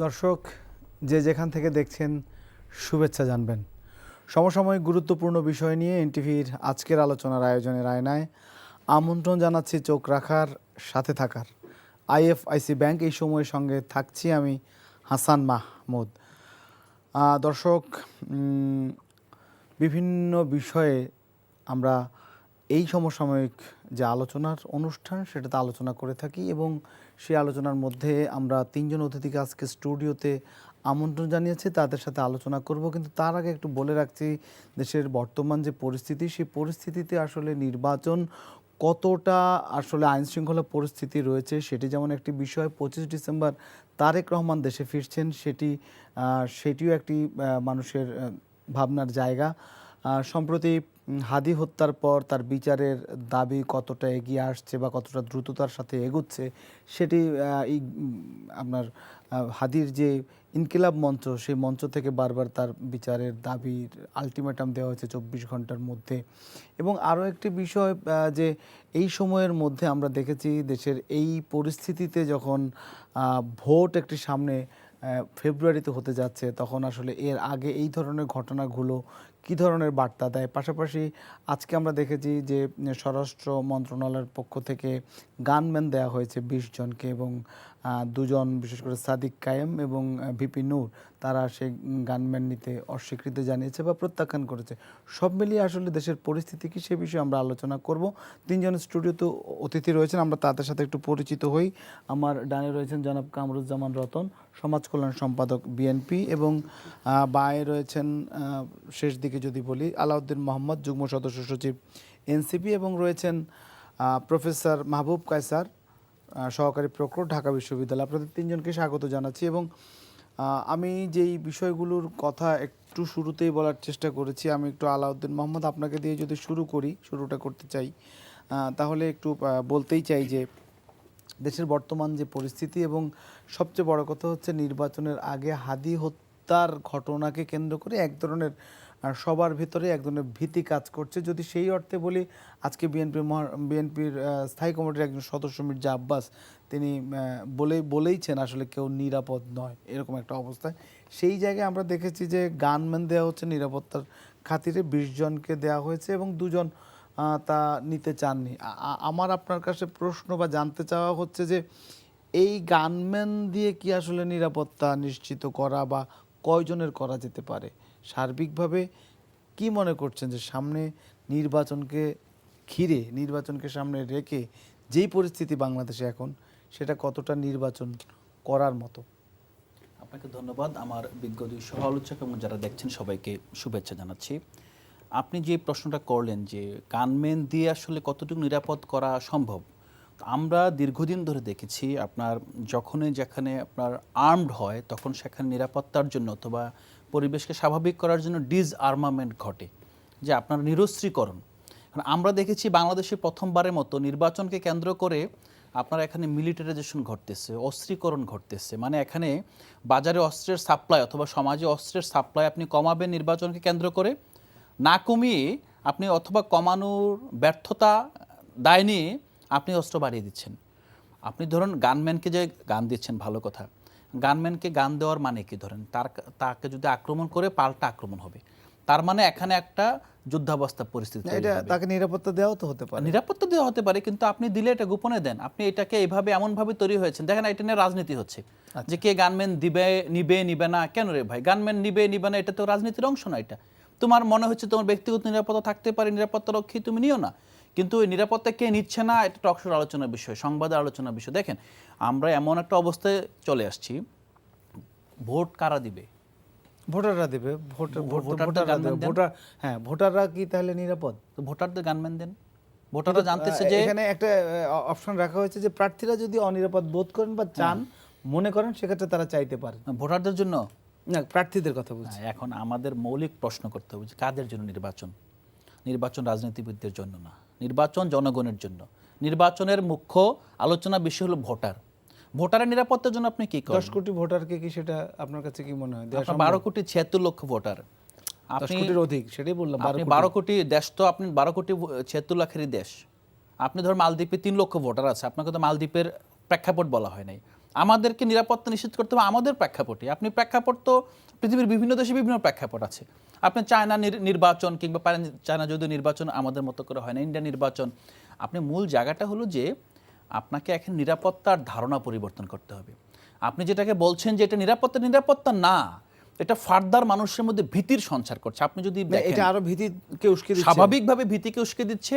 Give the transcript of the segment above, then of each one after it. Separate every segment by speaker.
Speaker 1: দর্শক যে যেখান থেকে দেখছেন শুভেচ্ছা জানবেন। সমসাময়িক গুরুত্বপূর্ণ বিষয় নিয়ে এনটিভির আজকের আলোচনার আয়োজনের আয়নায় আমন্ত্রণ জানাচ্ছি চোখ রাখার, সাথে থাকার। আইএফআইসি ব্যাংক এই সময়ের সঙ্গে থাকছি আমি, হাসান মাহমুদ। দর্শক, বিভিন্ন বিষয়ে আমরা এই সমসাময়িক যে আলোচনার অনুষ্ঠান সেটাতে আলোচনা করে থাকি এবং সেই আলোচনার মধ্যে আমরা তিনজন অতিথিকে আজকে স্টুডিওতে আমন্ত্রণ জানিয়েছি, তাদের সাথে আলোচনা করব। কিন্তু তার আগে একটু বলে রাখছি, দেশের বর্তমান যে পরিস্থিতি, সেই পরিস্থিতিতে আসলে নির্বাচন কতটা আসলে আইনশৃঙ্খলা পরিস্থিতি রয়েছে সেটি যেমন একটি বিষয়। 25 ডিসেম্বর তারেক রহমান দেশে ফিরছেন, সেটিও একটি মানুষের ভাবনার জায়গা। সম্প্রতি হাদি হত্যার পর তার বিচারের দাবি কতটা এগিয়ে আসছে বা কতটা দ্রুততার সাথে এগুচ্ছে, সেটি আপনার হাদির যে ইনকিলাব মঞ্চ, সেই মঞ্চ থেকে বারবার তার বিচারের দাবির আলটিমেটাম দেওয়া হয়েছে 24 ঘন্টার মধ্যে। এবং আরও একটি বিষয়, যে এই সময়ের মধ্যে আমরা দেখেছি দেশের এই পরিস্থিতিতে যখন ভোট একটি সামনে ফেব্রুয়ারিতে হতে যাচ্ছে, তখন আসলে এর আগে এই ধরনের ঘটনাগুলো কী ধরনের বার্তা দেয়। পাশাপাশি আজকে আমরা দেখেছি যে স্বরাষ্ট্র মন্ত্রণালয়ের পক্ষ থেকে গানম্যান দেওয়া হয়েছে 20 জনকে, এবং দুজন বিশেষ করে সাদিক কায়েম এবং ভিপি নূর, তারা সেই গানম্যান নিতে অস্বীকৃতি জানিয়েছে বা প্রত্যাখ্যান করেছে। সব মিলিয়ে আসলে দেশের পরিস্থিতি কী, সে বিষয়ে আমরা আলোচনা করব। তিনজন স্টুডিওতে অতিথি রয়েছেন, আমরা তাদের সাথে একটু পরিচিত হই। আমার ডানে রয়েছেন জনাব কামরুজ্জামান রতন, সমাজ কল্যাণ সম্পাদক বিএনপি, এবং বায়ে রয়েছেন, শেষ দিকে যদি বলি, আলাউদ্দিন মোহাম্মদ, যুগ্ম সদস্য সচিব এনসিপি, এবং রয়েছেন প্রফেসর মাহবুব কায়সার, সহকারী প্রক্টর, ঢাকা বিশ্ববিদ্যালয়। আপনাদের তিনজনকে স্বাগত জানাচ্ছি। এবং আমি যেই বিষয়গুলোর কথা একটু শুরুতেই বলার চেষ্টা করেছি, আমি একটু আলাউদ্দিন মোহাম্মদ আপনাকে দিয়ে যদি শুরুটা করতে চাই, তাহলে একটু বলতেই চাই যে দেশের বর্তমান যে পরিস্থিতি, এবং সবচেয়ে বড় কথা হচ্ছে নির্বাচনের আগে হাদি হত্যার ঘটনাকে কেন্দ্র করে এক ধরনের সবার ভিতরে এক ধরনের ভীতি কাজ করছে। যদি সেই অর্থে বলি, আজকে বিএনপির স্থায়ী কমিটির একজন সদস্য মির্জা আব্বাস, তিনি বলেইছেন আসলে কেউ নিরাপদ নয়, এরকম একটা অবস্থায়। সেই জায়গায় আমরা দেখেছি যে গানম্যান দেওয়া হচ্ছে নিরাপত্তার খাতিরে, 20 জনকে দেওয়া হয়েছে এবং 2 জন তা নিতে চাননি। আমার আপনার কাছে প্রশ্ন বা জানতে চাওয়া হচ্ছে যে এই গানম্যান দিয়ে কি আসলে নিরাপত্তা নিশ্চিত করা বা কয়জনের করা যেতে পারে? সার্বিকভাবে কি মনে করছেন যে সামনে নির্বাচনকে সামনে রেখে যেই পরিস্থিতি বাংলাদেশে এখন, সেটা কতটা নির্বাচন করার মতো?
Speaker 2: আপনাকে ধন্যবাদ। আমার বিজ্ঞ দুই সহ আলোচক এবং যারা দেখছেন সবাইকে শুভেচ্ছা জানাচ্ছি। আপনি যে প্রশ্নটা করলেন যে গানম্যান দিয়ে আসলে কতটুকু নিরাপদ করা সম্ভব, আমরা দীর্ঘদিন ধরে দেখেছি আপনার যেখানে আপনার আর্মড হয়, তখন সেখানে নিরাপত্তার জন্য অথবা পরিবেশকে স্বাভাবিক করার জন্য ডিসআর্মামেন্ট ঘটে, যে আপনার নিরস্ত্রীকরণ। আমরা দেখেছি বাংলাদেশে প্রথমবারের মতো নির্বাচনকে কেন্দ্র করে আপনার এখানে মিলিটারাইজেশন ঘটতেছে, অস্ত্রীকরণ ঘটতেছে। মানে এখানে বাজারে অস্ত্রের সাপ্লাই অথবা সমাজে অস্ত্রের সাপ্লাই আপনি কমাবেন নির্বাচনকে কেন্দ্র করে, না কমিয়ে আপনি অথবা কমানোর ব্যর্থতা দায় নিয়ে আপনি অস্ত্র বাড়িয়ে দিচ্ছেন। আপনি ধরুন গানম্যানকে যে গান দিচ্ছেন, ভালো কথা, গানম্যানকে গান দেওয়ার মানে কি? ধরেন তাকে যদি আক্রমণ করে, পাল্টা আক্রমণ হবে, তার মানে এখানে একটা যুদ্ধাবস্থা পরিস্থিতি।
Speaker 1: তাকে নিরাপত্তা দেওয়াও তো হতে পারে,
Speaker 2: নিরাপত্তা দেওয়া হতে পারে, কিন্তু আপনি দিলে এটা গোপনে দেন। আপনি এটাকে এইভাবে এমনভাবে তৈরি হয়েছেন, দেখেন এটা নিয়ে রাজনীতি হচ্ছে যে কে গানম্যান নিবে না। কেন রে ভাই, গানম্যান নিবে না, এটা তো রাজনীতির অংশ না। এটা তোমার মনে হচ্ছে তোমার ব্যক্তিগত নিরাপত্তা থাকতে পারে, নিরাপত্তা রক্ষী তুমি নিও না, কিন্তু ওই নিরাপত্তা কে নিচ্ছে না, এটা টকশোর আলোচনার বিষয়, সংবাদের আলোচনার বিষয়। দেখেন আমরা এমন একটা অবস্থায় চলে আসছি, ভোট কারা দিবে?
Speaker 1: ভোটাররা দেবে। ভোটাররা কি তাহলে নিরাপদ?
Speaker 2: ভোটারদের গানম্যান দেন। ভোটাররা জানতেছে যে
Speaker 1: এখানে একটা অপশন রাখা হয়েছে যে প্রার্থীরা যদি অনিরাপদ বোধ করেন বা চান মনে করেন, সেক্ষেত্রে তারা চাইতে পারে।
Speaker 2: ভোটারদের জন্য
Speaker 1: না, প্রার্থীদের কথা বলছি।
Speaker 2: এখন আমাদের মৌলিক প্রশ্ন করতে হবে যে কাদের জন্য নির্বাচন? নির্বাচন রাজনীতিবিদদের জন্য না, নির্বাচন জনগণের জন্য। নির্বাচনের মুখ্য আলোচনা বিষয় হলো ভোটারের নিরাপত্তার জন্য আপনি কি করেন?
Speaker 1: 10 কোটি ভোটারকে কি, সেটা আপনার কাছে কি মনে হয়?
Speaker 2: 12 কোটি 76 লক্ষ ভোটার,
Speaker 1: 10 কোটির অধিক, সেটাই বললাম।
Speaker 2: আপনি 12 কোটি দেশ, তো আপনি 12 কোটি 76 লাখেরই দেশ। আপনি ধর মালদ্বীপে 3 লক্ষ ভোটার আছে, আপনাকে তো মালদ্বীপের প্রেক্ষাপট বলা হয় নাই। আমাদেরকে নিরাপত্তা নিশ্চিত করতে হবে আমাদের প্রেক্ষাপটে। আপনি প্রেক্ষাপট তো পৃথিবীর বিভিন্ন দেশে বিভিন্ন প্রেক্ষাপট আছে। আপনি চায়না নির্বাচন কিংবা চায়না যদিও নির্বাচন আমাদের মতো করে হয় না, ইন্ডিয়া নির্বাচন, আপনি মূল জায়গাটা হলো যে আপনাকে এখন নিরাপত্তার ধারণা পরিবর্তন করতে হবে। আপনি যেটাকে বলছেন যে এটা নিরাপত্তা না, এটা ফার্দার মানুষের মধ্যে ভীতির সঞ্চার করছে। আপনি যদি দেখেন
Speaker 1: এটা আরো ভীতিকে উস্কে দিচ্ছে,
Speaker 2: স্বাভাবিকভাবে ভীতিকে উস্কে দিচ্ছে।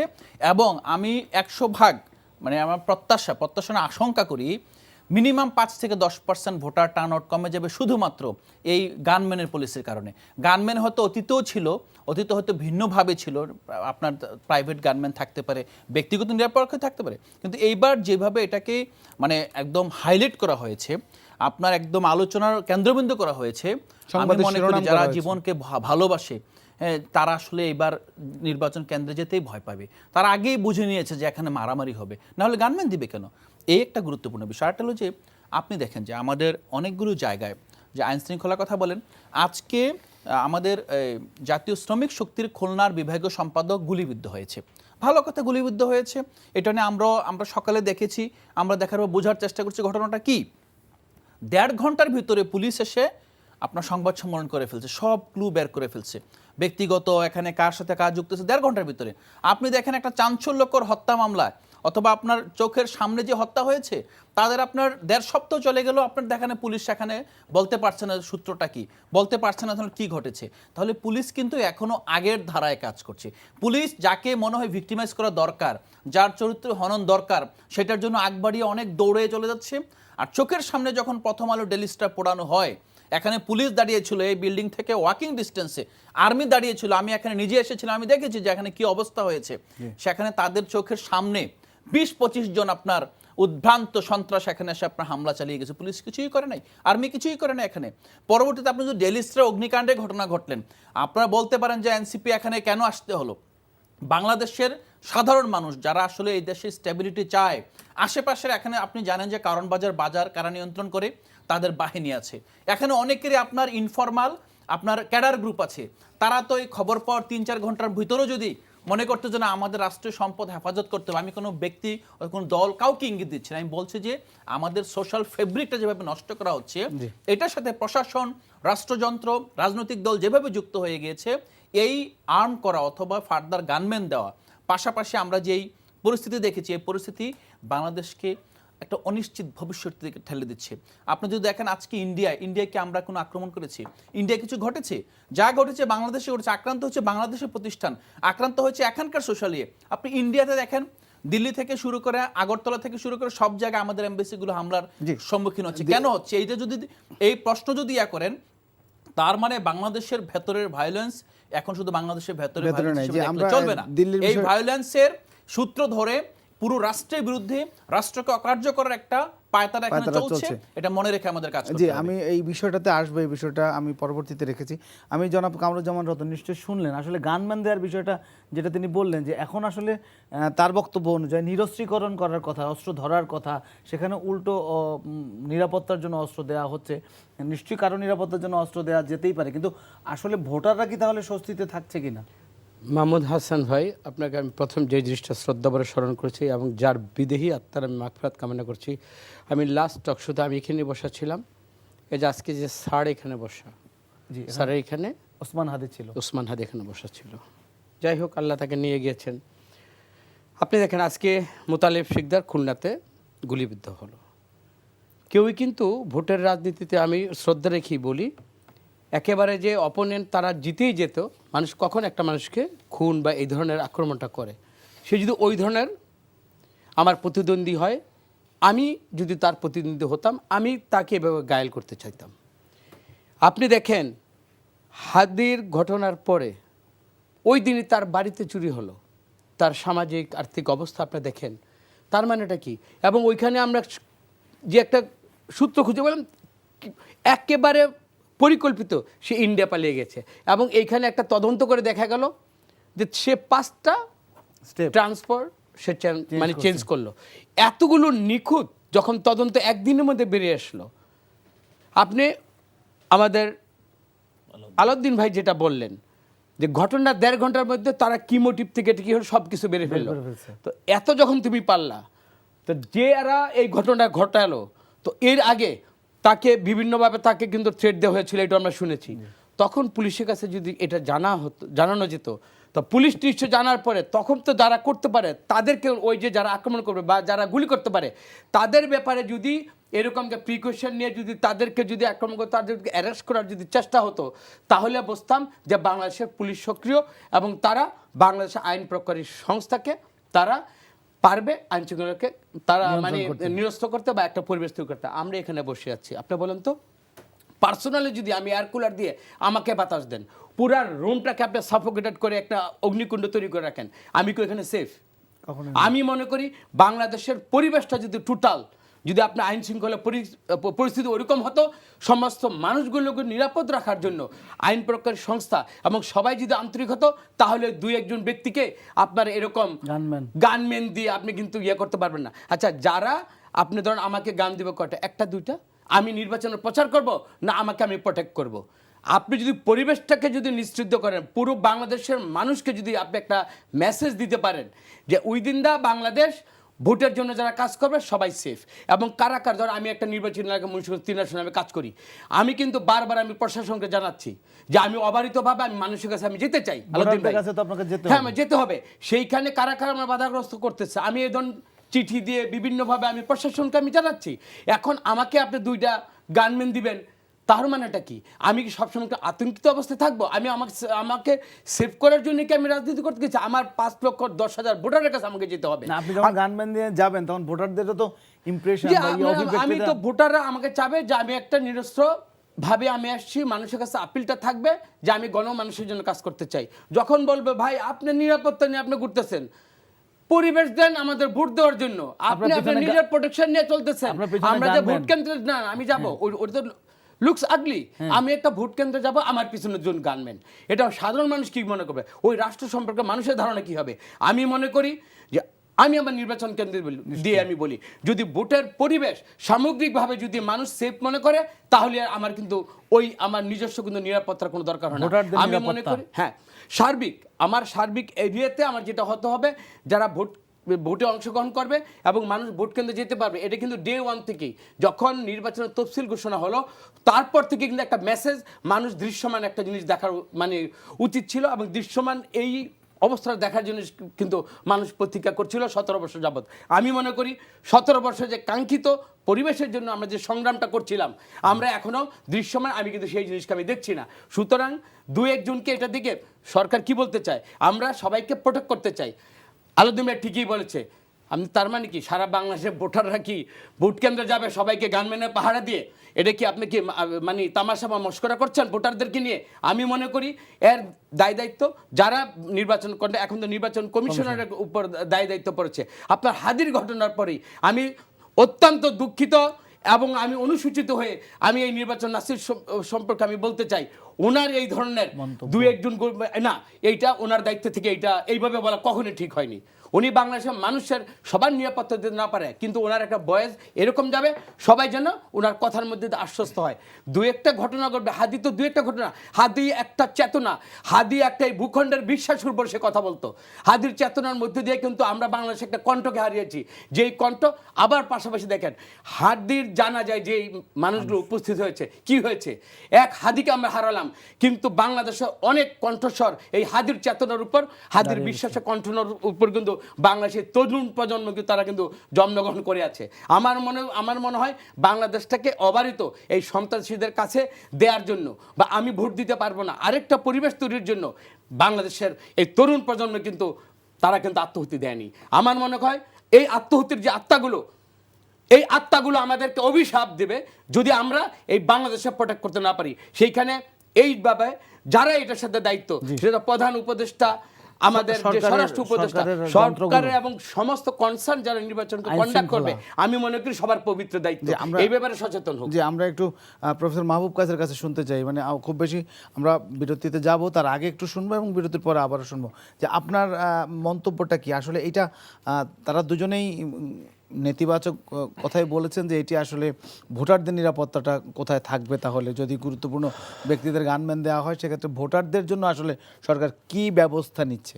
Speaker 2: এবং আমি 100% মানে আমার প্রত্যাশা না, আশঙ্কা করি মিনিমাম 5 থেকে 10% ভোটার টার্ন আউট কমে যাবে শুধুমাত্র এই গানম্যানের পলিসির কারণে। গানম্যান হয়তো অতীতেও ছিল, অতীতে হয়তো ভিন্নভাবে ছিল, আপনার প্রাইভেট গানম্যান থাকতে পারে, ব্যক্তিগত নিরাপত্তা থাকতে পারে, কিন্তু এইবার যেভাবে এটাকে মানে একদম হাইলাইট করা হয়েছে, আপনার একদম আলোচনার কেন্দ্রবিন্দু করা হয়েছে, আমি মনে করি যারা জীবনকে ভালোবাসে তারা আসলে এবার নির্বাচন কেন্দ্রে যেতেই ভয় পাবে। তারা আগেই বুঝে নিয়েছে যে এখানে মারামারি হবে, না হলে গানম্যান দিবে কেন? এই একটা গুরুত্বপূর্ণ বিষয়। আরেকটা হলো যে আপনি দেখেন যে আমাদের অনেকগুলো জায়গায় যে আইন শৃঙ্খলার কথা বলেন, আজকে আমাদের জাতীয় শ্রমিক শক্তির খুলনার বিভাগীয় সম্পাদক গুলিবিদ্ধ হয়েছে। ভালো কথা, গুলিবিদ্ধ হয়েছে, এটা নিয়ে আমরা সকালে দেখেছি, আমরা দেখার পর বোঝার চেষ্টা করছি ঘটনাটা কি। 1.5 ঘন্টার ভিতরে পুলিশ এসে আপনার সংবাদ সম্মেলন করে ফেলছে, সব ক্লু বের করে ফেলছে, ব্যক্তিগত এখানে কার সাথে কাজ যুক্ত আছে 1.5 ঘন্টার ভিতরে। আপনি দেখেন একটা চাঞ্চল্যকর হত্যা মামলায় অথবা আপনার চোখের সামনে যে হত্যা হয়েছে তাদের আপনার 1.5 সপ্তাহ চলে গেল, আপনার দেখানে পুলিশ সেখানে বলতে পারছে না সূত্রটা কি, বলতে পারছে না কি ঘটেছে। তাহলে পুলিশ কিন্তু এখনো আগের ধারায় কাজ করছে। পুলিশ যাকে মনে হয় ভিক্টিমাইজ করা দরকার, যার চরিত্র হনন দরকার, সেটার জন্য আগ বাড়িয়ে অনেক দৌড়ে চলে যাচ্ছে। আর চোখের সামনে যখন প্রথম আলো ডেইলি স্টার পোড়ানো হয়, এখানে পুলিশ দাঁড়িয়েছিল এই বিল্ডিং থেকে ওয়াকিং ডিস্টেন্সে, আর্মি দাঁড়িয়েছিল, আমি এখানে নিজে এসেছিলাম, আমি দেখেছি যে এখানে কি অবস্থা হয়েছে। সেখানে তাদের চোখের সামনে 20-25 জন আপনার উদ্ভ্রান্ত সন্ত্রাস এখানে এসে আপনার হামলা চালিয়ে গেছে, পুলিশ কিছুই করে নাই, আর্মি কিছুই করে নাই এখানে। পরবর্তীতে আপনি যদি ডেইলি স্টার অগ্নিকাণ্ডের ঘটনা ঘটলেন, আপনারা বলতে পারেন যে এনসিপি এখানে কেন আসতে হলো। বাংলাদেশের সাধারণ মানুষ যারা আসলে এই দেশে স্টেবিলিটি চায়, আশেপাশের এখানে আপনি জানেন যে কারণ বাজার কারা নিয়ন্ত্রণ করে, তাদের বাহিনী আছে। এখানে অনেকেরই আপনার ইনফরমাল আপনার ক্যাডার গ্রুপ আছে, তারা তো এই খবর পাওয়ার 3-4 ঘন্টার ভিতরেও যদি মনে করতে যে না আমাদের রাষ্ট্রীয় সম্পদ হেফাজত করতে হবে, আমি কোনো ব্যক্তি কোনো দল কাউকে ইঙ্গিত দিচ্ছি না, আমি বলছি যে আমাদের সোশ্যাল ফেব্রিকটা যেভাবে নষ্ট করা হচ্ছে, এটার সাথে প্রশাসন, রাষ্ট্রযন্ত্র, রাজনৈতিক দল যেভাবে যুক্ত হয়ে গিয়েছে, এই আর্ম করা অথবা ফার্দার গানম্যান দেওয়া, পাশাপাশি আমরা যেই পরিস্থিতি দেখেছি, এই পরিস্থিতি বাংলাদেশকে একটা অনিশ্চিত ভবিষ্যতের দিকে ঠেলে দিচ্ছে। আপনি যদি দেখেন আজকে ইন্ডিয়াকে আমরা কোনো আক্রমণ করেছি, ইন্ডিয়া কিছু ঘটেছে, যা ঘটেছে বাংলাদেশে ঘটেছে, আক্রান্ত হচ্ছে বাংলাদেশের প্রতিষ্ঠান, আক্রান্ত হয়েছে এখানকার সোশ্যালিয়ে। আপনি ইন্ডিয়াতে দেখেন দিল্লি থেকে শুরু করে আগরতলা থেকে শুরু করে সব জায়গায় আমাদের এমবেসিগুলো হামলার সম্মুখীন হচ্ছে। কেন হচ্ছে? এইটা যদি এই প্রশ্ন যদি করেন, তার মানে বাংলাদেশের ভেতরের ভায়োলেন্স এখন শুধু বাংলাদেশের ভেতরে চলবে না, এই ভায়োলেন্সের সূত্র ধরে পুরো রাষ্ট্রের বিরুদ্ধে রাষ্ট্রকে অকার্য করার একটা পায়তারা এখানে চলছে, এটা মনে রেখে আমাদের কাজ করতে হবে।
Speaker 1: আমি এই বিষয়টাতে আসবো, এই বিষয়টা আমি পরবর্তীতে রেখেছি। আমি জনাব কামরুজ্জামান রতন নিশ্চয় শুনলেন আসলে গানম্যান দেওয়ার বিষয়টা, যেটা তিনি বললেন যে এখন আসলে তার বক্তব্য অনুযায়ী নিরস্ত্রীকরণ করার কথা, অস্ত্র ধরার কথা, সেখানে উল্টো নিরাপত্তার জন্য অস্ত্র দেওয়া হচ্ছে। নিশ্চয়ই কারো নিরাপত্তার জন্য অস্ত্র দেওয়া যেতেই পারে, কিন্তু আসলে ভোটাররা কি তাহলে স্বস্তিতে থাকছে কিনা?
Speaker 3: মাহমুদ হাসান ভাই, আপনাকে আমি প্রথম যে জিনিসটা শ্রদ্ধাভরে স্মরণ করছি এবং যার বিদেহী আত্মার আমি মাগফিরাত কামনা করছি। আমি লাস্ট টকশোতে আমি এখানে বসা ছিলাম, এই যে আজকে যে স্যার এখানে বসা, স্যারের এখানে
Speaker 1: ওসমান হাদি ছিল,
Speaker 3: ওসমান হাদি এখানে বসা ছিল। যাই হোক, আল্লাহ তাকে নিয়ে গিয়েছেন। আপনি দেখেন আজকে মোতালেব শিকদার খুলনাতে গুলিবিদ্ধ হলো। কেউই কিন্তু ভোটের রাজনীতিতে আমি শ্রদ্ধা রেখেই বলি, একেবারে যে অপোনেন্ট তারা জিতেই যেত, মানুষ কখন একটা মানুষকে খুন বা এই ধরনের আক্রমণটা করে, সে যদি ওই ধরনের আমার প্রতিদ্বন্দ্বী হয়, আমি যদি তার প্রতিদ্বন্দ্বী হতাম, আমি তাকে এভাবে ঘায়েল করতে চাইতাম। আপনি দেখেন হাদির ঘটনার পরে ওই দিনই তার বাড়িতে চুরি হলো, তার সামাজিক আর্থিক অবস্থা আপনি দেখেন, তার মানেটা কি? এবং ওইখানে আমরা যে একটা সূত্র খুঁজে বললাম একেবারে পরিকল্পিত, সে ইন্ডিয়া পালিয়ে গেছে এবং এইখানে একটা তদন্ত করে দেখা গেল যে সে 5টা ট্রান্সফার সে মানে চেঞ্জ করলো। এতগুলো নিখুঁত যখন তদন্ত একদিনের মধ্যে বেরিয়ে আসলো, আপনি আমাদের আলাউদ্দিন ভাই যেটা বললেন যে ঘটনার 1.5 ঘন্টার মধ্যে তারা কি মোটিভ থেকে কি হলো সব কিছু বেরিয়ে ফেললো। তো এত যখন তুমি পারলা, তো যে এরা এই ঘটনা ঘটালো তো এর আগে তাকে বিভিন্নভাবে তাকে কিন্তু থ্রেট দেওয়া হয়েছিল, এটা আমরা শুনেছি। তখন পুলিশের কাছে যদি এটা জানানো যেত, তো পুলিশ নিশ্চয় জানার পরে তখন তো যারা করতে পারে তাদেরকে, ওই যে যারা আক্রমণ করবে বা যারা গুলি করতে পারে তাদের ব্যাপারে যদি এরকম যে প্রিকশন নিয়ে যদি তাদেরকে যদি আক্রমণ করতে, তাদেরকে অ্যারেস্ট করার যদি চেষ্টা হতো, তাহলে বুঝতাম যে বাংলাদেশের পুলিশ সক্রিয় এবং তারা বাংলাদেশের আইন প্রকারী সংস্থাকে তারা পারবে আইন শৃঙ্খলাকে তারা মানে নিরস্ত করতে বা একটা পরিবেশ তৈরি করতে। আমরা এখানে বসে আছি, আপনি বলেন তো পার্সোনালি যদি আমি এয়ার কুলার দিয়ে আমাকে বাতাস দেন, পুরা রুমটাকে আপনি সাফোকেটেড করে একটা অগ্নিকুণ্ড তৈরি করে রাখেন, আমি কি এখানে সেফ? আমি মনে করি বাংলাদেশের পরিবেশটা যদি টোটাল যদি আপনার আইন শৃঙ্খলা পরিস্থিতি ওরকম হতো, সমস্ত মানুষগুলোকে নিরাপদ রাখার জন্য আইন প্রকারী সংস্থা এবং সবাই যদি আন্তরিক হতো, তাহলে 2-1 ব্যক্তিকে আপনার এরকম গানম্যান দিয়ে আপনি কিন্তু ইয়ে করতে পারবেন না। আচ্ছা, যারা আপনি ধরেন আমাকে গান দিবে কয়টা, 1-2টা, আমি নির্বাচনের প্রচার করব না আমাকে আমি প্রোটেক্ট করব? আপনি যদি পরিবেশটাকে যদি নিশ্চিত করেন, পুরো বাংলাদেশের মানুষকে যদি আপনি একটা মেসেজ দিতে পারেন যে উইদিন দা বাংলাদেশ ভোটের জন্য যারা কাজ করবে সবাই সেফ, এবং কারা কার, ধর আমি একটা নির্বাচন এলাকা মুন্সিগঞ্জ 3 আসনে আমি কাজ করি, আমি কিন্তু বারবার আমি প্রশাসনকে জানাচ্ছি যে আমি অবারিতভাবে আমি মানুষের কাছে আমি যেতে চাই, হ্যাঁ আমি যেতে হবে, সেইখানে কারা কারা আমার বাধাগ্রস্ত করতেছে, আমি এই ধরুন চিঠি দিয়ে বিভিন্নভাবে আমি প্রশাসনকে আমি জানাচ্ছি। এখন আমাকে আপনি 2টা গানম্যান দিবেন, তার মানেটা কি? আমি কি সবসময় একটা আতঙ্কিত অবস্থায় থাকবো? আমি আমাকে সেভ করার জন্য কি আমি রাজনীতি করতে গেছি? আমার 5,10,000 ভোটারের কাছে আমাকে যেতে হবে।
Speaker 1: আপনি যখন গানম্যান দিয়ে যাবেন তখন ভোটারদেরও তো ইমপ্রেশন,
Speaker 3: আমি তো ভোটাররা আমাকে চাবে যে আমি একটা নিরস্ত্র ভাবে আমি আসছি, মানুষের কাছে আপিলটা থাকবে যে আমি গণমানুষের জন্য কাজ করতে চাই। যখন বলবে ভাই আপনি নিরাপত্তা নিয়ে আপনি ঘুরতেছেন, পরিবেশ দেন আমাদের ভোট দেওয়ার জন্য, আপনি আপনার নিজের প্রোটেকশন নিয়ে চলতেছেন, আমরা যে ভোট কেন্দ্রে না আমি যাবো, ওটা তো লুকস আগলি, আমি একটা ভোট কেন্দ্রে যাব, আমার পিছনে জন গানম্যান, এটা সাধারণ মানুষ কি মনে করবে? ওই রাষ্ট্র সম্পর্কে মানুষের ধারণা কি হবে? আমি মনে করি যে আমি আমার নির্বাচন কেন্দ্রে দিয়ে আমি বলি, যদি ভোটের পরিবেশ সামগ্রিকভাবে যদি মানুষ সেফ মনে করে, তাহলে আমার কিন্তু ওই আমার নিজস্ব কিন্তু নিরাপত্তার কোনো দরকার হয় না। আমি মনে করি হ্যাঁ, আমার সার্বিক এরিয়াতে আমার যেটা হতে হবে, যারা ভোটে অংশগ্রহণ করবে এবং মানুষ ভোট কেন্দ্রে যেতে পারবে, এটা কিন্তু ডে 1 থেকেই, যখন নির্বাচনের তফসিল ঘোষণা হলো তারপর থেকে কিন্তু একটা মেসেজ, মানুষ দৃশ্যমান একটা জিনিস দেখার মানে উচিত ছিল, এবং দৃশ্যমান এই অবস্থা দেখার জন্য কিন্তু মানুষ প্রতীক্ষা করছিল 17 বছর যাবৎ। আমি মনে করি 17 বছর যে কাঙ্ক্ষিত পরিবেশের জন্য আমরা যে সংগ্রামটা করছিলাম, আমরা এখনো দৃশ্যমান আমি কিন্তু সেই জিনিসকে আমি দেখছি না। সুতরাং 2-1 জনকে এটা দিকে সরকার কি বলতে চায়, আমরা সবাইকে প্রোটেক্ট করতে চাই। আলাউদ্দিন ভাই ঠিকই বলেছে, আমি তার মানে কি সারা বাংলাদেশের ভোটাররা কি ভোট কেন্দ্রে যাবে সবাইকে গানম্যানের পাহারা দিয়ে? এটা কি আপনি কি মানে তামাশা বা মস্করা করছেন ভোটারদেরকে নিয়ে? আমি মনে করি এর দায়িত্ব যারা নির্বাচন করে, এখন তো নির্বাচন কমিশনারের উপর দায়িত্ব পড়েছে। আপনার হাদির ঘটনার পরেই আমি অত্যন্ত দুঃখিত এবং আমি অনুসূচিত হয়ে আমি এই নির্বাচন নাসির সম্পর্কে আমি বলতে চাই, ওনার এই ধরনের 2-1 জন না, এইটা ওনার দায়িত্ব থেকে এইটা এইভাবে বলা কখনোই ঠিক হয়নি। উনি বাংলাদেশের মানুষের সবার নিরাপত্তা দিতে না পারে, কিন্তু ওনার একটা বয়স এরকম যাবে সবাই যেন ওনার কথার মধ্যে আশ্বস্ত হয়। 2-1টা ঘটনা ঘটবে, হাদি তো 2-1টা ঘটনা, হাদি একটা চেতনা, হাদি একটা এই ভূখণ্ডের বিশ্বাসের উপর সে কথা বলতো। হাদির চেতনার মধ্যে দিয়ে কিন্তু আমরা বাংলাদেশে একটা কণ্ঠকে হারিয়েছি, যেই কণ্ঠ আবার পাশাপাশি দেখেন হাদির জানা যায় যে মানুষগুলো উপস্থিত হয়েছে, কি হয়েছে, এক হাদিকে আমরা হারালাম, কিন্তু বাংলাদেশের অনেক কণ্ঠস্বর এই হাদির চেতনার উপর, হাদির বিশ্বাসের কণ্ঠনার উপর কিন্তু বাংলাদেশের তরুণ প্রজন্ম কিন্তু তারা কিন্তু জন্মগ্রহণ করে আছে। আমার মনে হয় বাংলাদেশটাকে অবারিত এই সন্ত্রাসীদের কাছে দেওয়ার জন্য, বা আমি ভোট দিতে পারবো না আরেকটা পরিবেশ তৈরির জন্য বাংলাদেশের এই তরুণ প্রজন্ম কিন্তু তারা কিন্তু আত্মহত্যা দেয়নি। আমার মনে হয় এই আত্মহত্যার যে এই আত্মাগুলো আমাদেরকে অভিশাপ দেবে যদি আমরা এই বাংলাদেশে প্রোটেক্ট করতে না পারি। সেইখানে এইভাবে যারা এটার সাথে দায়িত্ব, সেটা প্রধান উপদেষ্টা, আমাদের যে স্বরাষ্ট্র উপদেষ্টা, সরকারের এবং সমস্ত কনসার্ন যারা নির্বাচনকে কন্ডাক্ট করবে, আমি মনে করি সবার পবিত্র দায়িত্ব এই ব্যাপারে সচেতন হোক।
Speaker 1: যে আমরা একটু প্রফেসর মাহবুব কাজের কাছে শুনতে চাই, মানে খুব বেশি আমরা বিরতিতে যাব, তার আগে একটু শুনবো এবং বিরতির পরে আবারও শুনবো যে আপনার মন্তব্যটা কি আসলে এটা। তারা দুজনেই নেতিবাচক কথাই বলেছেন যে এটি আসলে ভোটারদের নিরাপত্তাটা কোথায় থাকবে, তাহলে যদি গুরুত্বপূর্ণ ব্যক্তিদের গানম্যান দেওয়া হয় সেক্ষেত্রে ভোটারদের জন্য আসলে সরকার কি ব্যবস্থা নিচ্ছে?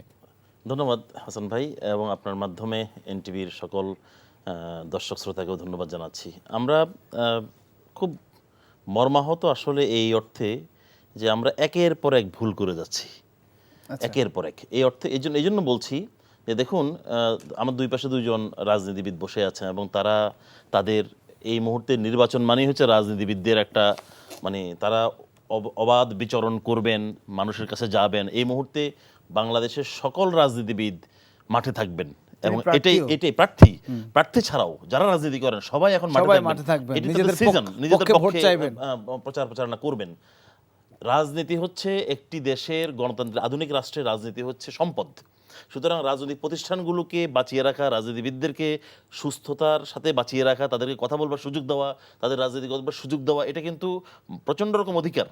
Speaker 4: ধন্যবাদ হাসান ভাই, এবং আপনার মাধ্যমে এনটিভির সকল দর্শক শ্রোতাকেও ধন্যবাদ জানাচ্ছি। আমরা খুব মর্মাহত আসলে এই অর্থে যে আমরা একের পর এক ভুল করে যাচ্ছি, একের পর এক। এই অর্থে এই জন্য বলছি যে দেখুন, আমার দুই পাশে দুইজন রাজনীতিবিদ বসে আছেন এবং তারা তাদের এই মুহূর্তে নির্বাচন মানেই হচ্ছে রাজনীতিবিদদের একটা মানে তারা অবাধ বিচরণ করবেন, মানুষের কাছে যাবেন। এই মুহূর্তে বাংলাদেশের সকল রাজনীতিবিদ মাঠে থাকবেন এবং এটাই প্রার্থী ছাড়াও যারা রাজনীতি করেন সবাই এখন মাঠে থাকবেন, নিজেদের পক্ষে প্রচার প্রচারণা করবেন। রাজনীতি হচ্ছে একটি দেশের গণতন্ত্রের আধুনিক রাষ্ট্রের রাজনীতি হচ্ছে সম্পদ। সুতরাং রাজনৈতিক প্রতিষ্ঠানগুলোকে বাঁচিয়ে রাখা, রাজনীতিবিদদেরকে সুস্থতার সাথে বাঁচিয়ে রাখা, তাদেরকে কথা বলবার সুযোগ দেওয়া, তাদের রাজনীতি করবার সুযোগ দেওয়া, এটা কিন্তু প্রচণ্ড রকম অধিকার।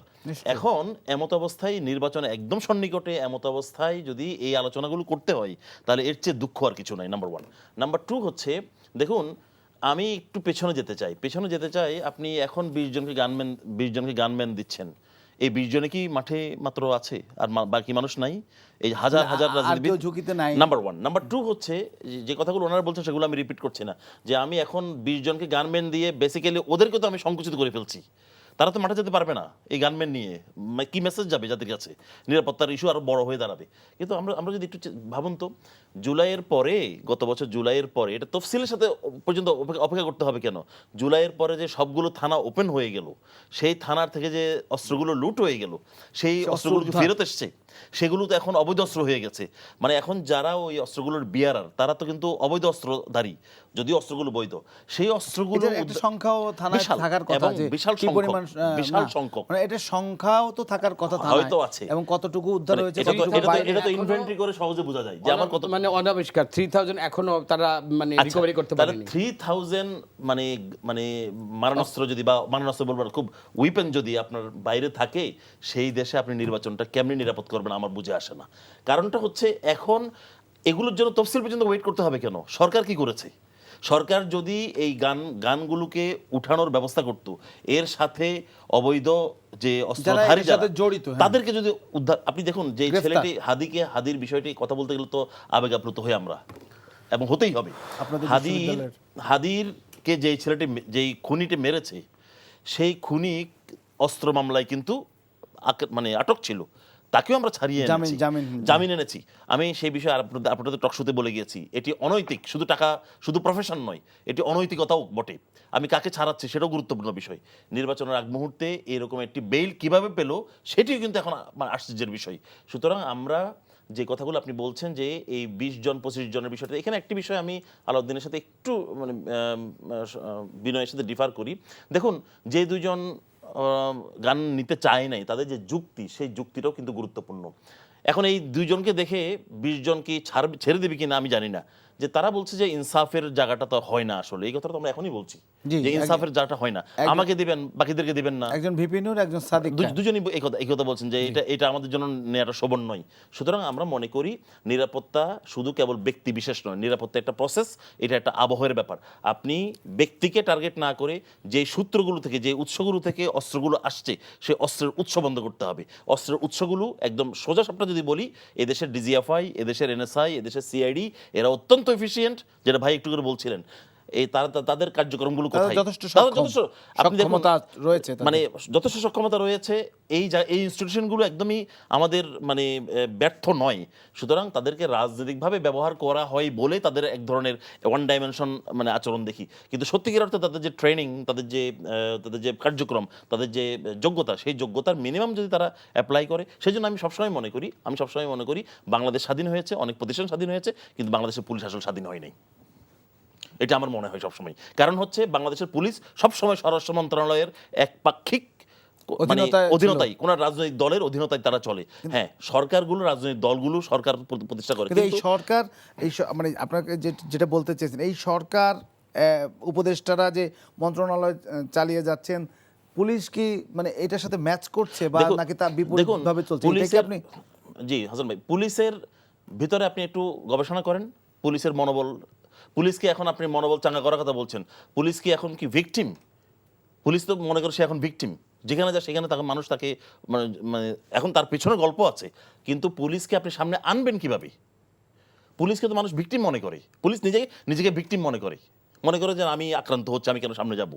Speaker 4: এখন এমত অবস্থায় নির্বাচনে একদম সন্নিকটে, এমত অবস্থায় যদি এই আলোচনাগুলো করতে হয় তাহলে এর চেয়ে দুঃখ আর কিছু নাই, নাম্বার ওয়ান। নাম্বার টু হচ্ছে, দেখুন আমি একটু পেছনে যেতে চাই। আপনি এখন 20 জনকে গানম্যান দিচ্ছেন, এই 20 জনে কি মাঠে মাত্র আছে আর বাকি মানুষ নাই? এই হাজার রাজনীতিবিদ
Speaker 1: ঝুঁকিতে নাই,
Speaker 4: নাম্বার ওয়ান। নাম্বার টু হচ্ছে যে কথাগুলো ওনারা বলছেন সেগুলো আমি রিপিট করছি না, যে আমি এখন 20 জনকে গানম্যান দিয়ে বেসিক্যালি ওদেরকে তো আমি সংকুচিত করে ফেলছি। তারা তো মাঠে যেতে পারবে না এই গানম্যান নিয়ে, কি মেসেজ যাবে যাদের কাছে? নিরাপত্তার ইস্যু আরো বড় হয়ে দাঁড়াবে। কিন্তু আমরা যদি একটু ভাবুন তো, গত বছর জুলাইয়ের পরে, এটা তফসিলের সাথে পর্যন্ত অপেক্ষা করতে হবে কেন? জুলাইয়ের পরে যে সবগুলো থানা ওপেন হয়ে গেল, সেই থানার থেকে যে অস্ত্রগুলো লুট হয়ে গেল, সেই অস্ত্রগুলো ফেরত এসছে, সেগুলো তো এখন অবৈধ অস্ত্র হয়ে গেছে। মানে এখন যারা ওই অস্ত্রগুলোর বিয়ারার তারা তো কিন্তু অবৈধ অস্ত্রধারী, যদিও অস্ত্রগুলো বৈধ। সেই অস্ত্রগুলো
Speaker 1: সংখ্যাও থানায় থাকার কথা,
Speaker 4: বিশাল সংখ্যক,
Speaker 1: মানে এটা সংখ্যাও তো থাকার কথা
Speaker 4: হয়তো আছে,
Speaker 1: এবং কতটুকু উদ্ধার হয়েছে
Speaker 4: এটা তো ইনভেন্টরি করে সহজে বোঝা যায় যে আমার কত,
Speaker 3: মানে অনাবিষ্কার 3000 এখনো তারা মানে রিকভারি করতে পারেনি।
Speaker 4: 3000 মানে মারণাস্ত্র যদি বা মারণাস্ত্র বলবার খুব উইপেন যদি আপনার বাইরে থাকে, সেই দেশে আপনি নির্বাচনটা কেমনি নিরাপদ করবেন আমার বুঝে আসে না। কারণটা হচ্ছে এখন এগুলোর জন্য তফসিল পর্যন্ত ওয়েট করতে হবে কেন? সরকার কি করেছে? সরকার যদি এই গানগুলোকে উঠানোর ব্যবস্থা করত, এর সাথে অবৈধ যে অস্ত্রধারী যারা জড়িত তাদেরকে যদি উদ্ধার, আপনি দেখুন যে ছেলেটি হাদির বিষয়টি কথা বলতে গেলে তো আবেগ আপ্লুত হয়ে আমরা, এবং হতেই হবে। হাদিরকে যে ছেলেটি যেই খুনিটি মেরেছে, সেই খুনি অস্ত্র মামলায় কিন্তু মানে আটক ছিল, তাকেও আমরা ছাড়িয়ে জামিন এনেছি। আমি সেই বিষয়ে আপনাদের টকশোতে বলে গিয়েছি, এটি অনৈতিক, শুধু টাকা, শুধু প্রফেশন নয়, এটি অনৈতিকতাও বটে। আমি কাকে ছাড়াচ্ছি সেটাও গুরুত্বপূর্ণ বিষয়। নির্বাচনের আগ মুহূর্তে এরকম একটি বেইল কিভাবে পেল সেটিও কিন্তু এখন আশ্চর্যের বিষয়। সুতরাং আমরা যে কথাগুলো আপনি বলছেন যে এই 20 জন 25 জনের বিষয়টা, এখানে একটি বিষয় আমি আলাউদ্দিনের সাথে একটু মানে বিনয়ের সাথে ডিফার করি। দেখুন, যে দুইজন গান নিতে চায় নাই, তাদের যে যুক্তি, সেই যুক্তিটাও কিন্তু গুরুত্বপূর্ণ। এখন এই দুইজনকে দেখে 20 জন কি ছেড়ে দেবে কিনা আমি জানি না, যে তারা বলছে যে ইনসাফের জায়গাটা তো হয় না। আসলে এই কথাটা তো আমরা এখনই বলছি যে ইনসাফের জায়গাটা হয় না, আমাকে দিবেন বাকিদেরকে দিবেন না।
Speaker 1: একজন ভিপি নূর, একজন সাদিক,
Speaker 4: দুজনই এই কথা বলছেন যে এটা আমাদের জন্য নেওয়াটা শোভন নয়। সুতরাং আমরা মনে করি নিরাপত্তা শুধু কেবল ব্যক্তি বিশেষ নয়, নিরাপত্তা একটা প্রসেস, এটা একটা আবহাওয়ার ব্যাপার। আপনি ব্যক্তিকে টার্গেট না করে যে সূত্রগুলো থেকে, যে উৎসগুলো থেকে অস্ত্রগুলো আসছে, সেই অস্ত্রের উৎস বন্ধ করতে হবে। অস্ত্রের উৎসগুলো একদম সোজা সাপটা যদি বলি, এদেশের ডিজিএফআই, এদেশের এনএসআই, এদেশের সিআইডি, এরা অত্যন্ত এফিশিয়েন্ট, যেটা ভাই একটু করে বলছিলেন। এই তাদের কার্যক্রমগুলো কোথায়? আপনি দেখুন মানে যথেষ্ট সক্ষমতা রয়েছে। এই ইনস্টিটিউশনগুলো একদমই আমাদের মানে ব্যর্থ নয়। সুতরাং তাদেরকে রাজনৈতিকভাবে ব্যবহার করা হয় বলে তাদের এক ধরনের ওয়ান ডাইমেনশন মানে আচরণ দেখি। কিন্তু সত্যিকার অর্থে তাদের যে ট্রেনিং, তাদের যে কার্যক্রম, তাদের যে যোগ্যতা, সেই যোগ্যতার মিনিমাম যদি তারা অ্যাপ্লাই করে, সেই জন্য আমি সবসময় মনে করি বাংলাদেশ স্বাধীন হয়েছে, অনেক প্রতিষ্ঠান স্বাধীন হয়েছে, কিন্তু বাংলাদেশের পুলিশ আসলে স্বাধীন হয় নাই। এটা আমার মনে হয় সবসময়। কারণ হচ্ছে বাংলাদেশের পুলিশ সবসময় স্বরাষ্ট্র মন্ত্রণালয়ের একপাক্ষিক অধীনতায়, কোন রাজনৈতিক দলের অধীনতায় তারা চলে। হ্যাঁ, সরকারগুলো, রাজনৈতিক দলগুলো সরকার প্রতিষ্ঠা করে,
Speaker 1: কিন্তু এই সরকার মানে আপনাকে যেটা বলতে চেয়েছেন, এই সরকার উপদেষ্টারা যে মন্ত্রণালয় চালিয়ে যাচ্ছেন, পুলিশ কি মানে এটার সাথে ম্যাচ করছে বা নাকি তা বিপরীতভাবে চলছে? আপনি
Speaker 4: জি হাসান ভাই, পুলিশের ভিতরে আপনি একটু গবেষণা করেন, পুলিশের মনোবল, পুলিশকে এখন আপনি মনোবল চাঙ্গা করার কথা বলছেন, পুলিশ কি এখন কি ভিকটিম? পুলিশ তো মনে করে সে এখন ভিকটিম, যেখানে যায় সেখানে তখন মানুষ তাকে মানে এখন তার পেছনে গল্প আছে। কিন্তু পুলিশকে আপনি সামনে আনবেন কিভাবে? পুলিশকে তো মানুষ ভিকটিম মনে করে, পুলিশ নিজেকে ভিকটিম মনে করে। মনে করে যে আমি আক্রান্ত হচ্ছে, আমি কেন সামনে যাব,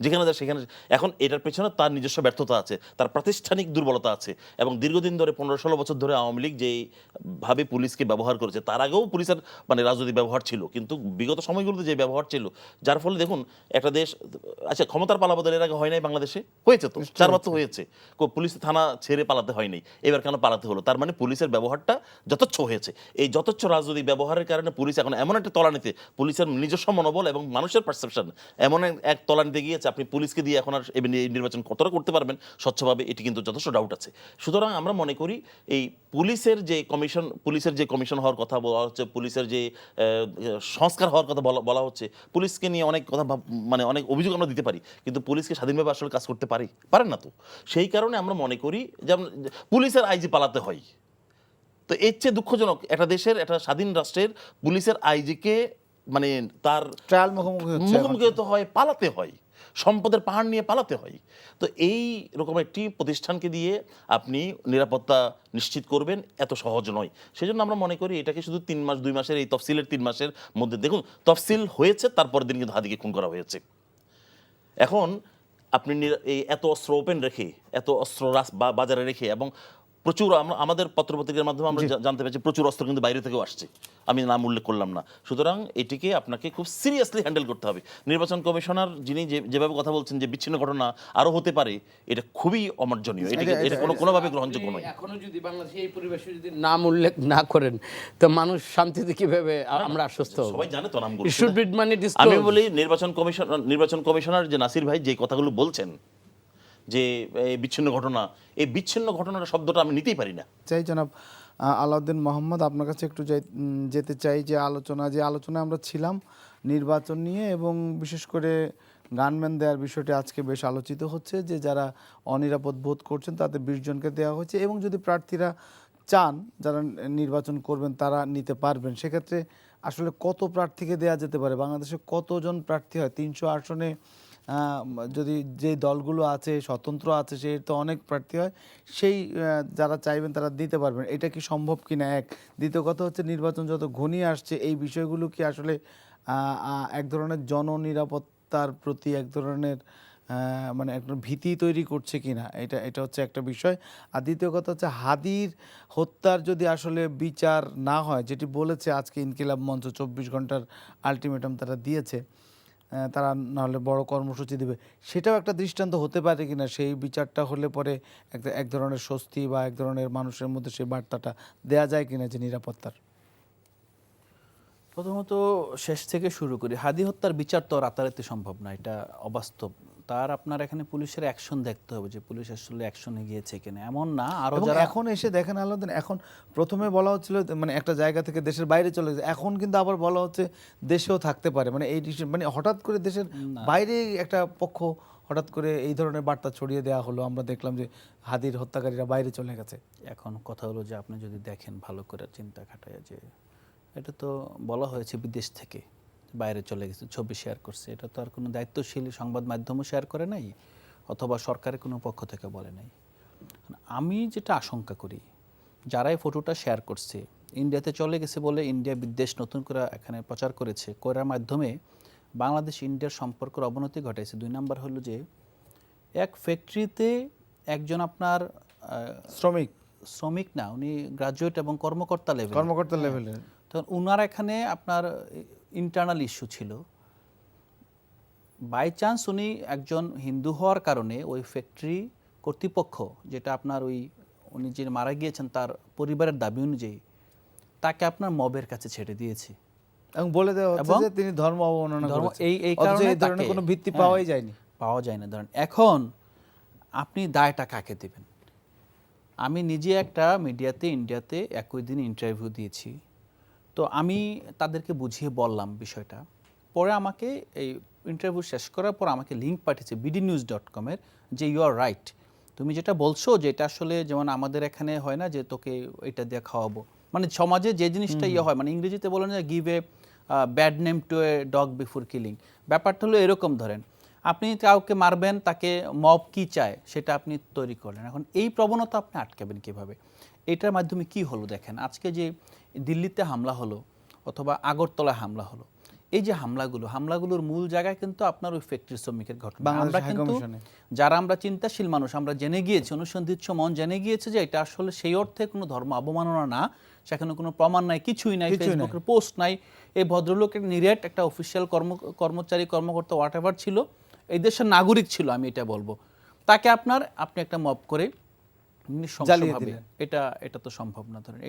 Speaker 4: যেখানে যায় সেখানে। এখন এটার পেছনে তার নিজস্ব ব্যর্থতা আছে, তার প্রাতিষ্ঠানিক দুর্বলতা আছে, এবং দীর্ঘদিন ধরে 15-16 বছর ধরে আওয়ামী লীগ যেভাবে পুলিশকে ব্যবহার করেছে, তার আগেও পুলিশের মানে রাজনৈতিক ব্যবহার ছিল, কিন্তু বিগত সময়গুলোতে যে ব্যবহার ছিল, যার ফলে দেখুন একটা দেশ, আচ্ছা ক্ষমতার পালাবদল এর আগে হয় নাই বাংলাদেশে? হয়েছে তো, 4 বার তো হয়েছে। পুলিশ থানা ছেড়ে পালাতে হয়নি, এবার কেন পালাতে হলো? তার মানে পুলিশের ব্যবহারটা যথেচ্ছ হয়েছে। এই যথেচ্ছ রাজনৈতিক ব্যবহারের কারণে পুলিশ এখন এমন একটা তলানিতে, পুলিশের নিজস্ব মনোবল এবং মানুষের পারসেপশন এমন এক তলানিতে গিয়েছে, আপনি পুলিশকে দিয়ে এখন আর এই নির্বাচন কতটা করতে পারবেন স্বচ্ছভাবে, এটি কিন্তু যথেষ্ট ডাউট আছে। সুতরাং আমরা মনে করি এই পুলিশের যে কমিশন হওয়ার কথা বলা হচ্ছে, পুলিশের যে সংস্কার হওয়ার কথা বলা হচ্ছে, পুলিশকে নিয়ে অনেক কথা মানে অনেক অভিযোগ আমরা দিতে পারি, কিন্তু পুলিশকে স্বাধীনভাবে আসলে কাজ করতে পারেন না তো। সেই কারণে আমরা মনে করি যেমন পুলিশের আইজি পালাতে হয়, তো এর চেয়ে দুঃখজনক একটা দেশের, একটা স্বাধীন রাষ্ট্রের পুলিশের আইজিকে মানে তার
Speaker 1: ট্রায়াল মুখোমুখি
Speaker 4: হতে হয়, পালাতে হয়, সম্পদের পাহাড় নিয়ে পালাতে হয়। তো এই রকম একটি প্রতিষ্ঠানকে দিয়ে আপনি নিরাপত্তা নিশ্চিত করবেন, এত সহজ নয়। সেই জন্য আমরা মনে করি এটাকে শুধু 3 মাস 2 মাসের এই তফসিলের 3 মাসের মধ্যে, দেখুন তফসিল হয়েছে, তারপর দিন কিন্তু হাদিকে খুন করা হয়েছে। এখন আপনি এই এত অস্ত্র ওপেন রেখে, এত অস্ত্র বাজারে রেখে, এবং প্রচুর আমাদের পত্রপত্রিকার মাধ্যমে আমরা জানতে পেরেছি প্রচুর অস্ত্র কিন্তু বাইরে থেকেও আসছে, আমি নাম উল্লেখ করলাম না। সুতরাং এটিকে আপনাকে খুব সিরিয়াসলি হ্যান্ডেল করতে হবে। নির্বাচন কমিশনার যিনি যেভাবে কথা বলছেন যে বিচ্ছিন্ন ঘটনা আরো হতে পারে, এটা খুবই অমার্জনীয়, এটা কোনোভাবে গ্রহণযোগ্য নয়।
Speaker 3: এখনো যদি বাংলাদেশে এই পরিবেশে যদি নাম উল্লেখ না করেন, তো মানুষ শান্তিতে কিভাবে আমরা আশ্বস্ত হব?
Speaker 4: সবাই জানে তো নামগুলো।
Speaker 3: আমি
Speaker 4: বলি নির্বাচন কমিশনার যে নাসির ভাই যে কথাগুলো বলছেন যে বিচ্ছিন্ন ঘটনা, এই বিচ্ছিন্ন ঘটনার শব্দটা আমি নিতেই পারি না।
Speaker 1: চাই জনাব আলাউদ্দিন মোহাম্মদ, আপনার কাছে একটু যেতে চাই যে আলোচনায় আমরা ছিলাম নির্বাচন নিয়ে, এবং বিশেষ করে গানম্যান দেওয়ার বিষয়টি আজকে বেশ আলোচিত হচ্ছে, যে যারা অনিরাপদ বোধ করছেন তাদের 20 জনকে দেওয়া হয়েছে, এবং যদি প্রার্থীরা চান যারা নির্বাচন করবেন তারা নিতে পারবেন। সেক্ষেত্রে আসলে কত প্রার্থীকে দেওয়া যেতে পারে? বাংলাদেশে কতজন প্রার্থী হয়? 300 আসনে যদি যে দলগুলো আছে স্বতন্ত্র আছে, সে তো অনেক প্রার্থী হয়, সেই যারা চাইবেন তারা দিতে পারবেন। এটা কি সম্ভব কিনা এক? দ্বিতীয় কথা হচ্ছে, নির্বাচন যত ঘনিয়ে আসছে এই বিষয়গুলো কি আসলে এক ধরনের জননিরাপত্তার প্রতি এক ধরনের মানে একটা ভীতি তৈরি করছে কিনা, এটা হচ্ছে একটা বিষয়। আর দ্বিতীয় কথা হচ্ছে, হাদির হত্যার যদি আসলে বিচার না হয়, যেটি বলেছে আজকে ইনকিলাব মঞ্চ 24 ঘন্টার আলটিমেটাম তারা দিয়েছে, তারা নাহলে বড় কর্মসূচি দেবে, সেটাও একটা দৃষ্টান্ত হতে পারে কিনা? সেই বিচারটা হলে পরে এক ধরনের স্বস্তি বা এক ধরনের মানুষের মধ্যে সেই বার্তাটা দেয়া যায় কিনা যে নিরাপত্তার।
Speaker 2: প্রথমত শেষ থেকে শুরু করি। হাদি হত্যার বিচার তো রাতারাতি সম্ভব না, এটা অবাস্তব। তার আপনার এখানে পুলিশের অ্যাকশন দেখতে হবে, যে পুলিশ আসলে অ্যাকশনে গিয়েছে কিনা। এমন না আরো যারা
Speaker 1: এখন এসে দেখেন আলাউদ্দিন, এখন প্রথমে বলা হচ্ছিল মানে একটা জায়গা থেকে দেশের বাইরে চলে গেছে, এখন কিন্তু আবার বলা হচ্ছে দেশেও থাকতে পারে। মানে এই মানে হঠাৎ করে দেশের বাইরে একটা পক্ষ হঠাৎ করে এই ধরনের বার্তা ছড়িয়ে দেওয়া হলো। আমরা দেখলাম যে হাদির হত্যাকারীরা বাইরে চলে গেছে।
Speaker 2: এখন কথা হলো যে আপনি যদি দেখেন ভালো করে চিন্তা খাটায়, যে এটা তো বলা হয়েছে বিদেশ থেকে বাইরে চলে গেছে, ছবি শেয়ার করছে, এটা তো আর কোনো দায়িত্বশীল সংবাদ মাধ্যমও শেয়ার করে নাই, অথবা সরকারের কোনো পক্ষ থেকে বলে নাই। আমি যেটা আশঙ্কা করি, যারা এই ফটোটা শেয়ার করছে, ইন্ডিয়াতে চলে গেছে বলে ইন্ডিয়া বিদ্বেষ নতুন করে এখানে প্রচার করার মাধ্যমে বাংলাদেশ ইন্ডিয়ার সম্পর্কের অবনতি ঘটাইছে। 2 নাম্বার হলো যে এক ফ্যাক্টরিতে একজন আপনার শ্রমিক না, উনি গ্রাজুয়েট এবং কর্মকর্তা লেভেলের, তখন উনার এখানে আপনার ইন্টারনাল ইস্যু ছিল। বাই চান্স উনি একজন হিন্দু হওয়ার কারণে ওই ফ্যাক্টরি কর্তৃপক্ষ, যেটা আপনার উনি যে মারা গিয়েছেন তার পরিবারের দাবি অনুযায়ী, তাকে আপনার মবের কাছে ছেড়ে দিয়েছে
Speaker 1: এবং বলে দেওয়া হচ্ছে যে তিনি ধর্ম অবমাননা করেছেন।
Speaker 2: এই কারণে
Speaker 1: এই ধরনের কোনো ভিত্তি পাওয়া যায় না।
Speaker 2: ধরেন এখন আপনি দায়টা কাকে দেবেন? আমি নিজে একটা মিডিয়াতে ইন্ডিয়াতে একই দিন ইন্টারভিউ দিয়েছি, তো আমি তাদেরকে বুঝিয়ে বললাম বিষয়টা। পরে আমাকে এই ইন্টারভিউ শেষ করার পর আমাকে লিঙ্ক পাঠিয়েছে bdnews.com এর, যে ইউ আর রাইট, তুমি যেটা বলছো যে এটা আসলে যেমন আমাদের এখানে হয় না যে তোকে এটা দিয়ে খাওয়াবো, মানে সমাজে যে জিনিসটা হয়, মানে ইংরেজিতে বলেন যে give a bad name to a dog before killing. ব্যাপারটা হলো এরকম, ধরেন আপনি কাউকে মারবেন, তাকে মব কি চায় সেটা আপনি তৈরি করলেন। এখন এই প্রবণতা আপনি আটকাবেন কিভাবে? এটার মাধ্যমে কি হলো দেখেন, আজকে যে দিল্লিতে হামলা হলো অথবা আগরতলায় হামলা হলো, এই যে হামলাগুলোর মূল জায়গায় কিন্তু আপনার ওই ফ্যাক্টরি শ্রমিকের ঘটনা।
Speaker 1: বাংলাদেশ
Speaker 2: আমরা
Speaker 1: হাই
Speaker 2: কিন্তু
Speaker 1: কমিশনে।
Speaker 2: যারা আমরা চিন্তাশীল মানুষ আমরা জেনে গিয়েছি, অনুসন্ধিৎস মন জেনে গিয়েছে যে এটা আসলে সেই অর্থে কোনো ধর্ম অবমাননা না, সেখানে কোনো প্রমাণ নাই, কিছুই নাই, ফেসবুকের পোস্ট নাই। এই ভদ্রলোকের নিরেট একটা অফিসিয়াল কর্মচারী কর্মকর্তা হোয়াট এভার ছিল, এই দেশের নাগরিক ছিল, আমি এটা বলবো। তাকে আপনি একটা মব করে নৃশংসভাবে, এটা তো সম্ভব না। ধরেন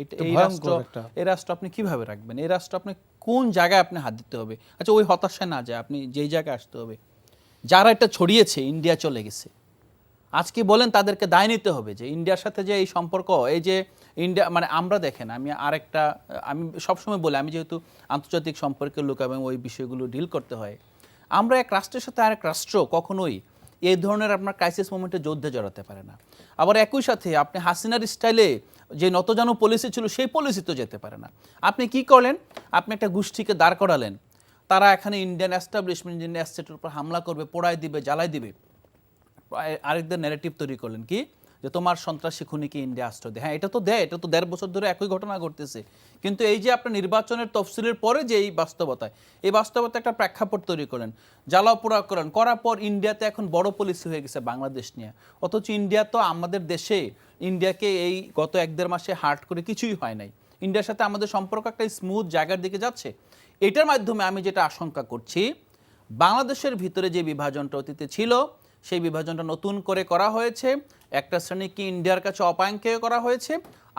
Speaker 2: এই রাষ্ট্র আপনি কিভাবে রাখবেন? এই রাষ্ট্র আপনি কোন জায়গায় আপনি হাত দিতে হবে? আচ্ছা, ওই হতাশায় না যায়, আপনি যেই জায়গায় আসতে হবে, যারা এটা ছড়িয়েছে ইন্ডিয়া চলে গেছে, আজকে বলেন তাদেরকে দায় নিতে হবে যে ইন্ডিয়ার সাথে যে এই সম্পর্ক, এই যে ইন্ডিয়া মানে আমরা দেখেন, আমি সবসময় বলি, আমি যেহেতু আন্তর্জাতিক সম্পর্কের লোক এবং ওই বিষয়গুলো ডিল করতে হয়, আমরা এক রাষ্ট্রের সাথে আরেক রাষ্ট্র কখনোই এই ধরনের আপনার ক্রাইসিস মোমেন্টে যুদ্ধে জড়াতে পারে না। আবার একই সাথে আপনি হাসিনার স্টাইলে যে নতজানু পলিসি ছিল সেই পলিসি তো যেতে পারে না। আপনি কি করলেন? আপনি একটা গোষ্ঠীকে দাঁড় করালেন, তারা এখানে ইন্ডিয়ান এস্টাবলিশমেন্ট, ইন্ডিয়ান অ্যাসেটের উপর হামলা করবে, পোড়ায় দিবে, জ্বালাই দিবে। আরেকদের ন্যারেটিভ তৈরি করলেন কি যে তোমার সন্ত্রাসী খুনিকে ইন্ডিয়া আশ্রয় দেয়। হ্যাঁ, এটা তো 1.5 বছর ধরে একই ঘটনা ঘটতেছে। কিন্তু এই যে আপনার নির্বাচনের তফসিলের পরে যে এই বাস্তবতায় একটা প্রেক্ষাপট তৈরি করেন, জ্বালাও পোড়া করেন, করার পর ইন্ডিয়াতে এখন বড় পলিসি হয়ে গেছে বাংলাদেশ নিয়ে। অথচ ইন্ডিয়া তো আমাদের দেশে, ইন্ডিয়াকে এই গত 1-1.5 মাসে হার্ট করে কিছুই হয় নাই। ইন্ডিয়ার সাথে আমাদের সম্পর্ক একটা স্মুথ জায়গার দিকে যাচ্ছে। এটার মাধ্যমে আমি যেটা আশঙ্কা করছি, বাংলাদেশের ভিতরে যে বিভাজনটা অতীতে ছিল, সেই বিভাজনটা নতুন করে করা হয়েছে। একটা শ্রেণীকে ইন্ডিয়ার কাছে অপাঙ্কেয় করা হয়েছে,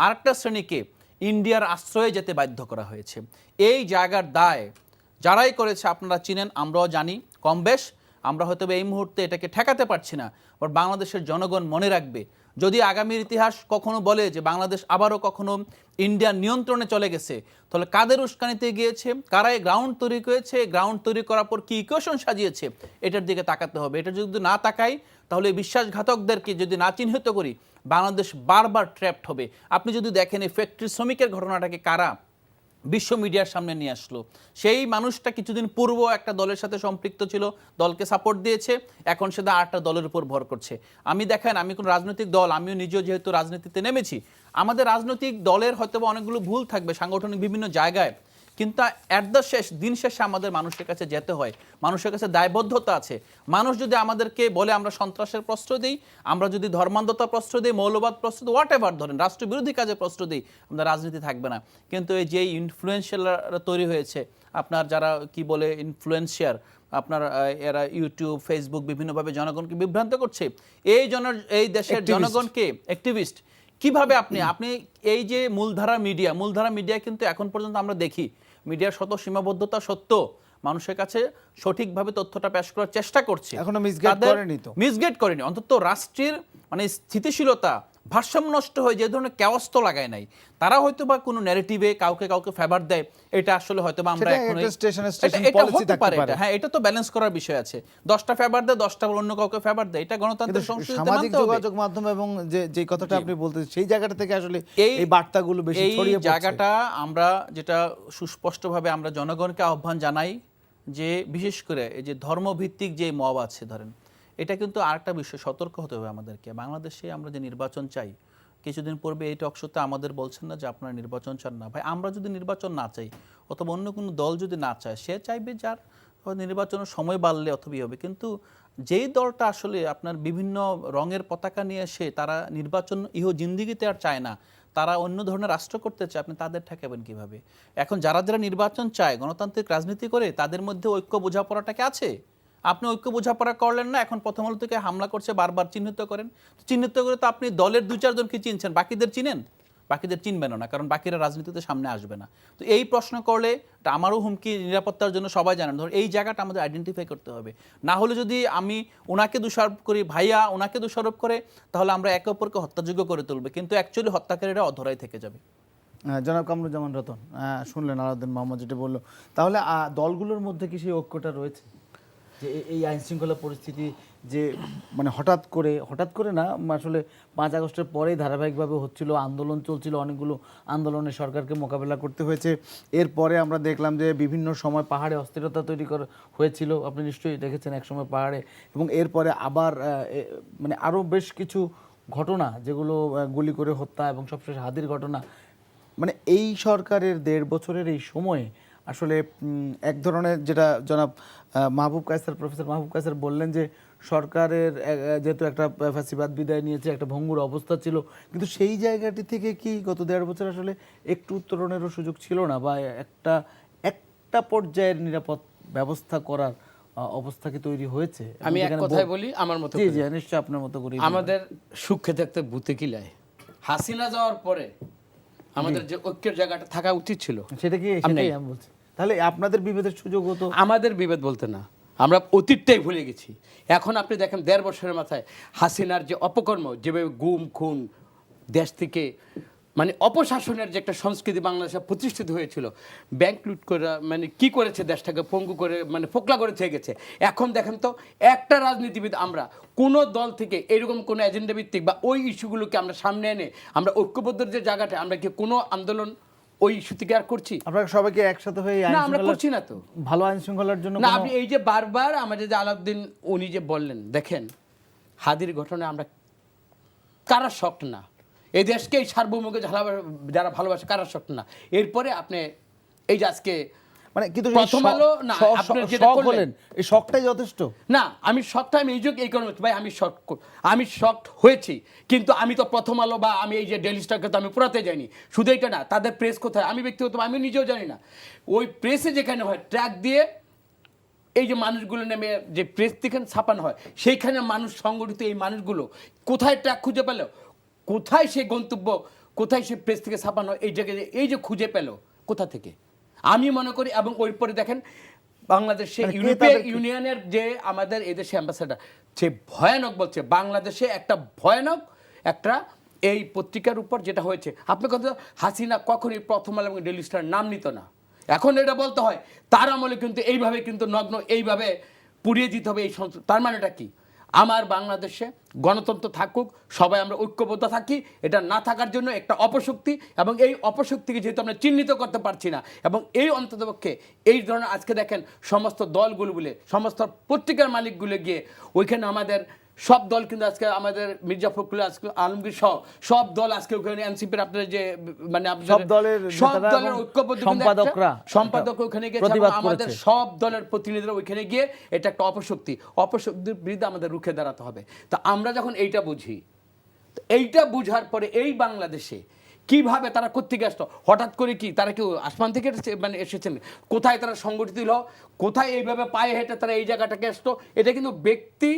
Speaker 2: আরেকটা শ্রেণীকে ইন্ডিয়ার আশ্রয়ে যেতে বাধ্য করা হয়েছে। এই জায়গার দায় যারাই করেছে আপনারা চিনেন, আমরাও জানি কম বেশ। আমরা হয়তো এই মুহূর্তে এটাকে ঠেকাতে পারছি না, বাট বাংলাদেশের জনগণ মনে রাখবে, যদি আগামীর ইতিহাস কখনো বলে যে বাংলাদেশ আবারও কখনো ইন্ডিয়ার নিয়ন্ত্রণে চলে গেছে, তাহলে কাদের উস্কানিতে গিয়েছে, কারাই গ্রাউন্ড তৈরি করেছে, গ্রাউন্ড তৈরি করার পর কি ইকুয়েশন সাজিয়েছে, এটার দিকে তাকাতে হবে। এটা যদি না তাকাই, তাহলে বিশ্বাসঘাতকদেরকে যদি না চিহ্নিত করি, বাংলাদেশ বারবার ট্র্যাপড হবে। আপনি যদি দেখেন এই ফ্যাক্টরি শ্রমিকের ঘটনাটাকে কারা বিশ্ব মিডিয়ার সামনে নিয়ে আসলো, সেই মানুষটা কিছুদিন পূর্ব একটা দলের সাথে সম্পৃক্ত ছিল, দলকে সাপোর্ট দিয়েছে, এখন সেটা আরেকটা দলের উপর ভর করছে। আমি কোন রাজনৈতিক দল, আমিও নিজেও যেহেতু রাজনীতিতে নেমেছি, আমাদের রাজনৈতিক দলের হয়তো অনেকগুলো ভুল থাকবে সাংগঠনিক বিভিন্ন জায়গায়, কিন্তু অ্যাট দ্য দিন শেষে আমাদের মানুষের কাছে যেতে হয়, মানুষের কাছে দায়বদ্ধতা আছে। মানুষ যদি আমাদেরকে বলে আমরা সন্ত্রাসের প্রশ্রয় দিই, আমরা যদি ধর্মান্ধতা প্রশ্রয় দিই, মৌলবাদ প্রশ্রয় দিই, হোয়াট এভার ধরেন রাষ্ট্রবিরোধী কাজে প্রশ্রয় দিই, আমাদের রাজনীতি থাকবে না। কিন্তু এই যে ইনফ্লুয়েন্সিয়ালরা তৈরি হয়েছে, আপনার যারা কি বলে ইনফ্লুয়েন্সিয়ার, আপনার এরা ইউটিউব, ফেসবুক বিভিন্নভাবে জনগণকে বিভ্রান্ত করছে, এই দেশের জনগণকে অ্যাক্টিভিস্ট কিভাবে আপনি এই যে মূলধারা মিডিয়া কিন্তু এখন পর্যন্ত আমরা দেখি মিডিয়ার শত সীমাবদ্ধতা সত্ত্বেও মানুষের কাছে সঠিকভাবে তথ্যটা পেশ করার চেষ্টা করছে,
Speaker 1: এখনো
Speaker 2: মিসগাইড করেনি। অন্তত রাষ্ট্রের মানে স্থিতিশীলতা, ভারসাম্য নষ্ট হয়ে যে ধরনের কেওয়াস তো লাগায় নাই। তারা হয়তো বা কোনো ন্যারেটিভে কাউকে ফেভার দেয়, এটা আসলে হয়তো বা আমরা এখন হ্যাঁ, এটা তো ব্যালেন্স করার বিষয় আছে। 10টা ফেভার দেয়, 10টা অন্য কাউকে ফেভার দেয়, এটা গণতন্ত্রের সংস্কৃতিতে মানতে হবে।
Speaker 1: সামাজিক যোগাযোগ মাধ্যম এবং যে কথাটা আপনি বলতেছেন, সেই জায়গাটা থেকে আসলে এই বার্তাগুলো বেশি ছড়িয়ে পড়ছে।
Speaker 2: এই জায়গাটা আমরা যেটা সুস্পষ্টভাবে আমরা জনগণকে আহ্বান জানাই যে বিশেষ করে এই যে ধর্মভিত্তিক যে মব আছে, ধরেন এটা কিন্তু আরেকটা বিষয়, সতর্ক হতে হবে আমাদেরকে। বাংলাদেশে আমরা যে নির্বাচন চাই, কিছুদিন পূর্বে এই টকশোতে আমাদের বলছেন না যে আপনারা নির্বাচন চান না। ভাই, আমরা যদি নির্বাচন না চাই, অথবা অন্য কোনো দল যদি না চায়, সে চাইবে যার নির্বাচনের সময় বাড়লে অথবা হবে। কিন্তু যেই দলটা আসলে আপনার বিভিন্ন রঙের পতাকা নিয়ে এসে তারা নির্বাচন জিন্দিগিতে আর চায় না, তারা অন্য ধরনের রাষ্ট্র করতে চায়, আপনি তাদের ঠেকাবেন কিভাবে? এখন যারা নির্বাচন চায়, গণতান্ত্রিক রাজনীতি করে, তাদের মধ্যে ঐক্য বোঝাপড়াটাকে আছে। আপনি ঐক্য বোঝাপড়া করলেন না, এখন প্রথম আলো থেকে হামলা করছে, বারবার চিহ্নিত করেন। চিহ্নিত করে তো আপনি দলের 2-4 জনকে চিনছেন, বাকিদের চিনেন? বাকিদের চিনবেন না, কারণ বাকিরা রাজনীতিতে সামনে আসবে না। তো এই প্রশ্ন করলে আমারও হুমকি, নিরাপত্তার জন্য সবাই জানেন। ধর এই জায়গাটা আমাদের আইডেন্টিফাই করতে হবে। না হলে যদি আমি ওনাকে দোষারোপ করি, ভাইয়া ওনাকে দোষারোপ করে, তাহলে আমরা একে অপরকে হত্যাযোগ্য করে তুলবে, কিন্তু অ্যাকচুয়ালি হত্যাকারীরা অধরাই থেকে যাবে।
Speaker 1: জনাব কামরুজ্জামান রতন, শুনলেন আলাউদ্দিন মোহাম্মদ যেটা বললো, তাহলে দলগুলোর মধ্যে কি সেই ঐক্যটা রয়েছে যে এই আইনশৃঙ্খলা পরিস্থিতি যে মানে হঠাৎ করে না, আসলে 5 আগস্টের পরেই ধারাবাহিকভাবে হচ্ছিল, আন্দোলন চলছিল, অনেকগুলো আন্দোলনে সরকারকে মোকাবেলা করতে হয়েছে। এরপরে আমরা দেখলাম যে বিভিন্ন সময় পাহাড়ে অস্থিরতা তৈরি হয়েছিল, আপনি নিশ্চয়ই দেখেছেন এক সময় পাহাড়ে, এবং এরপরে আবার মানে আরও বেশ কিছু ঘটনা যেগুলো গুলি করে হত্যা এবং সবশেষে হাদির ঘটনা। মানে এই সরকারের 1.5 বছরের এই সময়ে আসলে এক ধরনের যেটা জনাব মাহবুব কায়সার, প্রফেসর মাহবুব কায়সার বললেন যে সরকারের যেহেতু একটা ফ্যাসিবাদ বিদায় নিয়েছে, একটা ভঙ্গুর অবস্থা ছিল, কিন্তু সেই জায়গাটি থেকে কি গত 1.5 বছর আসলে একটু উত্তরণেরও সুযোগ ছিল না, বা একটা একটা পর্যায়ের নিরাপদ ব্যবস্থা করার অবস্থা কি তৈরি হয়েছে?
Speaker 3: আমি এক কথায় বলি আমার মতো
Speaker 1: জি
Speaker 3: করে।
Speaker 1: জি নিশ্চয়ই আপনার মতো করে।
Speaker 3: আমাদের সুখে থাকতে বুতে কিলায়, হাসিনা যাওয়ার পরে আমাদের যে ঐক্যের জায়গাটা থাকা উচিত ছিল,
Speaker 1: সেটা কি, সেটাই আমি বলছি। তাহলে আপনাদের বিভেদের সুযোগ হতো?
Speaker 3: আমাদের বিভেদ বলতে না, আমরা অতীতটাই ভুলে গেছি। এখন আপনি দেখেন 1.5 বছরের মাথায় হাসিনার যে অপকর্ম, যেভাবে গুম খুন, দেশ থেকে মানে অপশাসনের যে একটা সংস্কৃতি বাংলাদেশে প্রতিষ্ঠিত হয়েছিল, ব্যাংক লুট করে মানে কি করেছে, দেশটাকে পঙ্গু করে মানে ফোকলা করে থেকে গেছে। এখন দেখেন তো একটা রাজনীতিবিদ, আমরা কোনো দল থেকে এরকম কোনো এজেন্ডা ভিত্তিক বা ওই ইস্যুগুলোকে আমরা সামনে এনে আমরা ঐক্যবদ্ধ যে জায়গাটা, আমরা কি কোনো আন্দোলন ওই ইস্যু থেকে আর করছি?
Speaker 1: আপনারা সবাইকে একসাথে হয়ে
Speaker 3: না, আমরা করছি না তো।
Speaker 1: ভালো আইন শৃঙ্খলার জন্য
Speaker 3: না, আপনি এই যে বারবার আমাদের যে আলাউদ্দিন উনি যে বললেন, দেখেন হাদির ঘটনা আমরা কারা শক্ত না, এই দেশকে এই সার্বভৌমকে যারা ভালোবাসে কারা শক্ত না। এরপরে আপনি এই যে আজকে
Speaker 1: মানে কিন্তু
Speaker 3: প্রথম আলো না, আপনি যেটা করলেন
Speaker 1: এই শখটাই যথেষ্ট
Speaker 3: না। আমি শক্ত, আমি এই কারণে ভাই আমি শক্ত হয়েছি, কিন্তু আমি তো প্রথম আলো বা আমি এই যে ডেইলি স্টারকে তো আমি পড়াতে যাইনি। শুধু এটা না, তাদের প্রেস কোথায় আমি ব্যক্তিগত আমি নিজেও জানি না। ওই প্রেসে যেখানে হয় ট্র্যাক দিয়ে এই যে মানুষগুলো নেমে যে প্রেস থেকে ছাপানো হয়, সেইখানে মানুষ সংগঠিত এই মানুষগুলো কোথায় ট্র্যাক খুঁজে পেল, কোথায় সে গন্তব্য, কোথায় সে প্রেস থেকে ছাপানো হয়, এই জায়গায় এই যে খুঁজে পেল কোথা থেকে, আমি মনে করি। এবং ওই পরে দেখেন বাংলাদেশে ইউরোপীয় ইউনিয়নের যে আমাদের এদেশে অ্যাম্বাসেডার, সে ভয়ানক বলছে বাংলাদেশে একটা ভয়ানক একটা এই পত্রিকার উপর যেটা হয়েছে। আপনি কথা, হাসিনা কখনই প্রথম আলো এবং ডেইলি স্টার নাম নিত না। এখন এটা বলতে হয় তার আমলে কিন্তু এইভাবে কিন্তু নগ্ন এইভাবে পুড়িয়ে দিতে হবে এই সংস্কৃতি। তার মানেটা কি? আমার বাংলাদেশে গণতন্ত্র থাকুক, সবাই আমরা ঐক্যবদ্ধ থাকি, এটা না থাকার জন্য একটা অপশক্তি, এবং এই অপশক্তিকে যেহেতু আমরা চিহ্নিত করতে পারছি না, এবং এই অন্ততপক্ষে এই ধরনের আজকে দেখেন সমস্ত দলগুলো বলে, সমস্ত পত্রিকার মালিকগুলো গিয়ে ওইখানে আমাদের সব দল কিন্তু আজকে আমাদের মির্জা ফখরুল আলমগীর সহ সব দল আজকে ওখানে এনসিপির আপনার যে মানে
Speaker 1: সব দলের
Speaker 3: ঐক্যবদ্ধ সম্পাদক ওখানে গিয়ে, আমাদের সব দলের প্রতিনিধিরা ওইখানে গিয়ে এটা একটা অপশক্তির বিরুদ্ধে আমাদের রুখে দাঁড়াতে হবে। তা আমরা যখন এইটা বুঝি, এইটা বুঝার পরে এই বাংলাদেশে কিভাবে তারা কোত্থেকে আসতো, হঠাৎ করে কি তারা কেউ আসমান থেকে মানে এসেছেন, কোথায় তারা সংগঠিত হলো, কোথায় এইভাবে পায়ে হেঁটে তারা এই জায়গাটাকে আসতো, এটা কিন্তু ব্যক্তি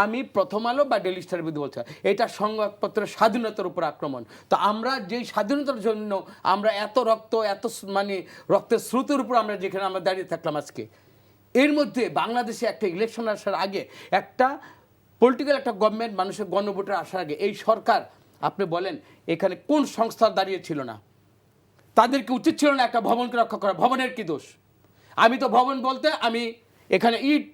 Speaker 3: আমি প্রথম আলো বা ডেইলি স্টারের বিরুদ্ধে বলছি, এটা সংবাদপত্রের স্বাধীনতার উপর আক্রমণ। তো আমরা যেই স্বাধীনতার জন্য আমরা এত রক্ত, এত মানে রক্তের স্রোতের উপর আমরা যেখানে আমরা দাঁড়িয়ে থাকলাম আজকে, এর মধ্যে বাংলাদেশে একটা ইলেকশন আসার আগে, একটা পলিটিক্যাল একটা গভর্নমেন্ট, মানুষের গণভোটের আসার আগে এই সরকার, আপনি বলেন এখানে কোন সংস্থা দাঁড়িয়ে ছিল না? তাদেরকে উচিত ছিল না একটা ভবনকে রক্ষা করা? ভবনের কি দোষ? আমি তো ভবন বলতে আমি এখানে ইট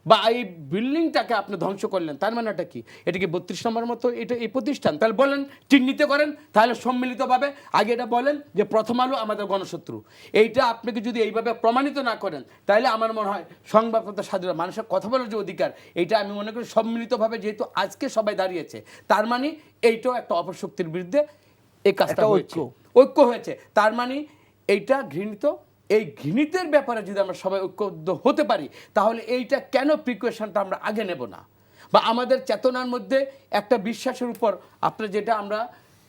Speaker 3: বা এই বিল্ডিংটাকে আপনি ধ্বংস করলেন, তার মানেটা কি? এটা কি 32 নম্বর মতো এটা এই প্রতিষ্ঠান? তাহলে বলেন চিহ্নিত করেন, তাহলে সম্মিলিতভাবে আগে এটা বলেন যে প্রথম আলো আমাদের গণশত্রু। এইটা আপনাকে যদি এইভাবে প্রমাণিত না করেন, তাহলে আমার মনে হয় সংবাদপত্রের স্বাধীনতা, মানুষের কথা বলার যে অধিকার, এইটা আমি মনে করি সম্মিলিতভাবে যেহেতু আজকে সবাই দাঁড়িয়েছে, তার মানে এইটাও একটা অপশক্তির বিরুদ্ধে এই কাজটা হয়েছে, ঐক্য হয়েছে। তার মানে এইটা ঘৃণিত। এই ঘৃণিতের ব্যাপারে যদি আমরা সবাই ঐক্যবদ্ধ হতে পারি, তাহলে এইটা কেন প্রিকশনটা আমরা আগে নেব না? বা আমাদের চেতনার মধ্যে একটা বিশ্বাসের উপর আপনার যেটা আমরা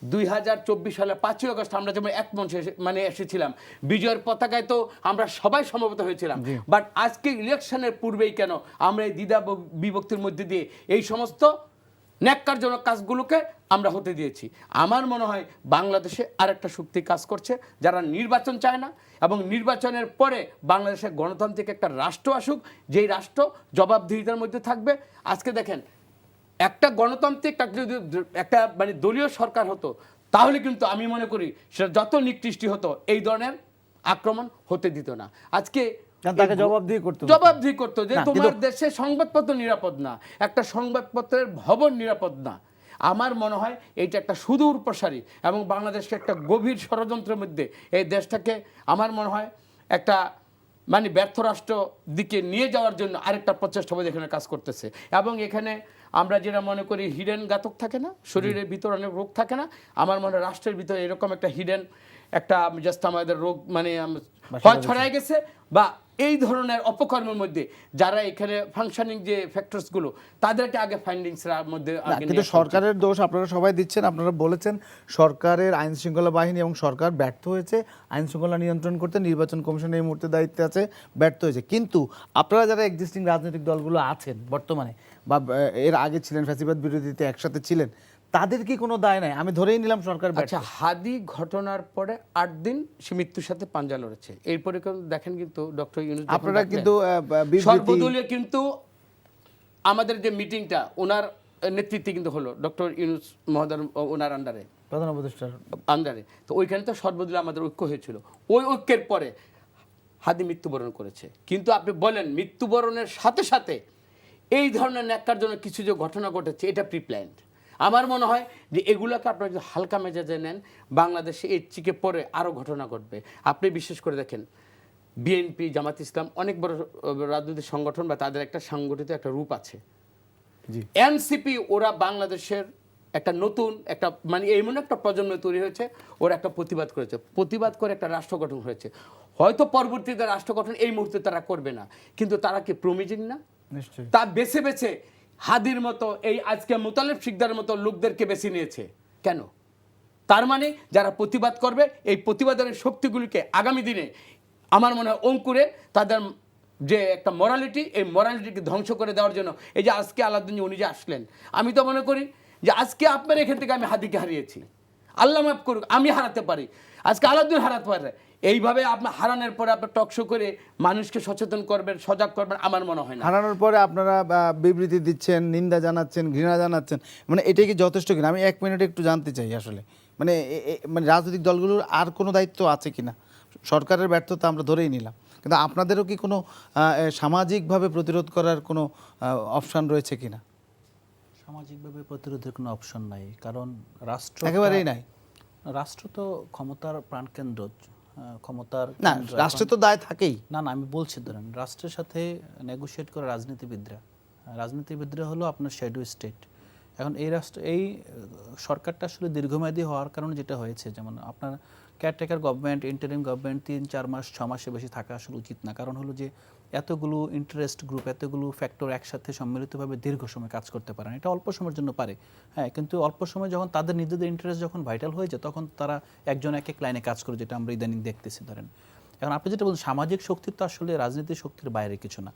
Speaker 3: 2024 সালে 5ই আগস্ট আমরা যেমন এক মঞ্চে মানে এসেছিলাম, বিজয়ের পতাকায় তো আমরা সবাই সমবেত হয়েছিলাম, বাট আজকে ইলেকশনের পূর্বেই কেন আমরা এই দ্বিধা বিভক্তির মধ্যে দিয়ে এই সমস্ত ন্যাক্কারজনক কাজগুলোকে আমরা হতে দিয়েছি? আমার মনে হয় বাংলাদেশে আরেকটা শক্তি কাজ করছে, যারা নির্বাচন চায় না, এবং নির্বাচনের পরে বাংলাদেশে গণতান্ত্রিক একটা রাষ্ট্র আসুক, যেই রাষ্ট্র জবাবদিহিতার মধ্যে থাকবে। আজকে দেখেন একটা গণতান্ত্রিক একটা মানে দলীয় সরকার হতো, তাহলে কিন্তু আমি মনে করি সেটা যত নিকৃষ্টি হতো এই ধরনের আক্রমণ হতে দিত না। আজকে
Speaker 1: তাকে জবাবদিহি করতো
Speaker 3: যে তোমার দেশে সংবাদপত্র নিরাপদ না, একটা সংবাদপত্রের ভবন নিরাপদ না। আমার মনে হয় এইটা একটা সুদূর প্রসারী এবং বাংলাদেশকে একটা গভীর ষড়যন্ত্রের মধ্যে এই দেশটাকে আমার মনে হয় একটা মানে ব্যর্থ রাষ্ট্র দিকে নিয়ে যাওয়ার জন্য আরেকটা প্রচেষ্টা এখানে কাজ করতেছে। এবং এখানে আমরা যেটা মনে করি হিডেন ঘাতক থাকে না, শরীরের ভিতর অনেক রোগ থাকে না, আমার মনে হয় রাষ্ট্রের ভিতরে এরকম একটা হিডেন একটা জাস্ট আমাদের রোগ মানে হয় ছড়ায় গেছে, বা এই ধরনের অপকর্মের মধ্যে যারা এখানে ফাংশনিং যে ফ্যাক্টরসগুলো তাদেরকে আগে ফাইন্ডিংসের মধ্যে
Speaker 1: না,
Speaker 3: আগে
Speaker 1: কিন্তু
Speaker 3: নিয়ে আসা উচিত।
Speaker 1: সরকারের দোষ আপনারা সবাই দিচ্ছেন। আপনারা বলেছেন সরকারের আইন শৃঙ্খলা বাহিনী এবং সরকার ব্যর্থ হয়েছে আইন শৃঙ্খলা নিয়ন্ত্রণ করতে, নির্বাচন কমিশন এই মুহূর্তে দায়িত্বে আছে, ব্যর্থ হয়েছে। কিন্তু আপনারা যারা এক্সিস্টিং রাজনৈতিক দলগুলো আছেন বর্তমানে বা এর আগে ছিলেন, ফ্যাসিবাদ বিরোধীতে একসাথে ছিলেন, তাদের কি কোনো দায় নাই? আমি ধরেই নিলাম সরকার ব্যর্থ।
Speaker 3: আচ্ছা, হাদি ঘটনার পরে 8 দিন সে মৃত্যুর সাথে পাঞ্জা লড়েছে। এরপরে দেখেন কিন্তু ডক্টর ইউনূস যখন
Speaker 1: আপনারা
Speaker 3: ডাকলেন,
Speaker 1: কিন্তু বিবৃতি
Speaker 3: সর্বদলীয় কিন্তু আমাদের যে মিটিংটা ওনার নেতৃত্বে কিন্তু হলো, ডক্টর ইউনূস মহোদয় ওনার আন্ডারে
Speaker 1: প্রধান উপদেষ্টার
Speaker 3: আন্ডারে। তো ওইখানে তো সর্বদলীয় আমাদের ঐক্য হয়েছিল। ওই ঐক্যের পরে হাদি মৃত্যুবরণ করেছে। কিন্তু আপনি বলেন মৃত্যুবরণের সাথে সাথে এই ধরনের ন্যাক্কার জন্য কিছু যে ঘটনা ঘটেছে এটা প্রিপ্ল্যান্ড। আমার মনে হয় যে এগুলোকে আপনারা যদি হালকা মেজাজে নেন, বাংলাদেশে এর চিকে পরে আরও ঘটনা ঘটবে। আপনি বিশেষ করে দেখেন বিএনপি, জামাত ইসলাম অনেক বড় রাজনৈতিক সংগঠন, বা তাদের একটা সংগঠিত একটা রূপ আছে।
Speaker 1: জি
Speaker 3: এনসিপি ওরা বাংলাদেশের একটা নতুন একটা মানে এমন একটা প্রজন্ম তৈরি হয়েছে, ওরা একটা প্রতিবাদ করেছে, প্রতিবাদ করে একটা রাষ্ট্র গঠন হয়েছে। হয়তো পরবর্তীতে রাষ্ট্র গঠন এই মুহূর্তে তারা করবে না, কিন্তু তারা কি প্রমিজিং না?
Speaker 1: নিশ্চয়ই।
Speaker 3: তা বেছে বেছে হাদির মতো এই আজকে মুতালেব শিকদারের মতো লোকদেরকে বেছে নিয়েছে কেন? তার মানে যারা প্রতিবাদ করবে, এই প্রতিবাদের শক্তিগুলিকে আগামী দিনে আমার মনে হয় অঙ্কুরে তাদের যে একটা মরালিটি, এই মরালিটিকে ধ্বংস করে দেওয়ার জন্য এই যে আজকে আলাউদ্দিন উনি যে আসলেন, আমি তো মনে করি যে আজকে আপনার এখান থেকে আমি হাদিকে হারিয়েছি, আল্লাহ মাফ করুক, আমি হারাতে পারি, আজকে আলাউদ্দিন হারাতে পারে। এইভাবে আপনার হারানোর পরে আপনার টকশো করে মানুষকে সচেতন করবেন, সজাগ করবেন, আমার মনে হয় না।
Speaker 1: হারানোর পরে আপনারা বিবৃতি দিচ্ছেন, নিন্দা জানাচ্ছেন, ঘৃণা জানাচ্ছেন, মানে এটাই কি যথেষ্ট কিনা? আমি 1 মিনিট একটু জানতে চাই আসলে, মানে মানে রাজনৈতিক দলগুলোর আর কোনো দায়িত্ব আছে কিনা? সরকারের ব্যর্থতা আমরা ধরেই নিলাম, কিন্তু আপনাদেরও কি কোনো সামাজিকভাবে প্রতিরোধ করার কোনো অপশন রয়েছে কিনা?
Speaker 2: সামাজিকভাবে প্রতিরোধের কোনো অপশন নাই, কারণ রাষ্ট্র
Speaker 1: একেবারেই নাই।
Speaker 2: রাষ্ট্র তো ক্ষমতার প্রাণকেন্দ্র, ক্ষমতার
Speaker 1: না,
Speaker 2: কেন্দ্র।
Speaker 1: রাষ্ট্রে তো দায় থাকেই।
Speaker 2: না না, আমি বলছি ধরেন রাষ্ট্রের সাথে নেগোশিয়েট করে রাজনীতিবিদরা হলো আপনার শ্যাডো স্টেট। এখন এই সরকারটা আসলে দীর্ঘমেয়াদী হওয়ার কারণে যেটা হয়েছে, যেমন আপনার কেয়ারটেকার গভর্নমেন্ট, ইন্টারিম গভর্নমেন্ট 3-4 মাস 6 মাসের বেশি থাকা আসলে উচিত না। কারণ হলো যে এতগুলো ইন্টারেস্ট গ্রুপ, এতগুলো ফ্যাক্টর একসাথে সম্মিলিতভাবে দীর্ঘ সময় কাজ করতে পারে না। এটা অল্প সময়ের জন্য পারে, হ্যাঁ, কিন্তু অল্প সময় যখন তাদের নিজেদের ইন্টারেস্ট যখন ভাইটাল হয়ে যায়, তখন তারা একজন এক এক লাইনে কাজ করে, যেটা আমরা ইদানিং দেখতেছি। ধরেন এখন আপনি যেটা বলছেন সামাজিক শক্তি তো আসলে রাজনীতির শক্তির বাইরে কিছু না।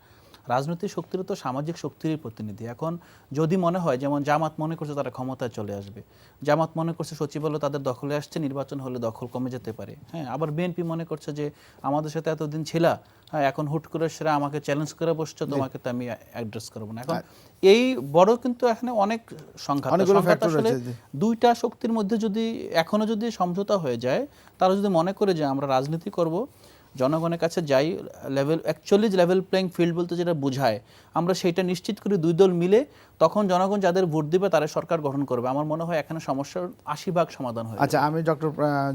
Speaker 2: রাজনৈতিক শক্তিরও তো সামাজিক শক্তিরই প্রতিনিধি। এখন যদি মনে হয়, যেমন জামাত মনে করছে তারা ক্ষমতায় চলে আসবে, জামাত মনে করছে সচিবালয় তাদের দখলে আসছে, নির্বাচন হলে দখল কমে যেতে পারে, হ্যাঁ, আবার বিএনপি মনে করছে যে আমাদের সাথে এতদিন ছিলা, হ্যাঁ, এখন হুট করে সেরা আমাকে চ্যালেঞ্জ করে বসছে, তোমাকে তো আমি অ্যাড্রেস করবো না। এখন এই বড় কিন্তু এখানে অনেক সংঘাত আসলে দুইটা শক্তির মধ্যে যদি এখনো যদি সমঝোতা হয়ে যায়, তারা যদি মনে করে যে আমরা রাজনীতি করব, জনগণের কাছে যাই, অ্যাকচুয়ালি লেভেল প্লেইং ফিল্ড বলতে যেটা বোঝায়, আমরা সেইটা নিশ্চিত করি দুই দল মিলে, তখন জনগণ যাদের ভোট দিবে তারা সরকার গঠন করবে। আমার মনে হয় এখানে সমস্যার 80% সমাধান হয়।
Speaker 1: আচ্ছা, আমি ডক্টর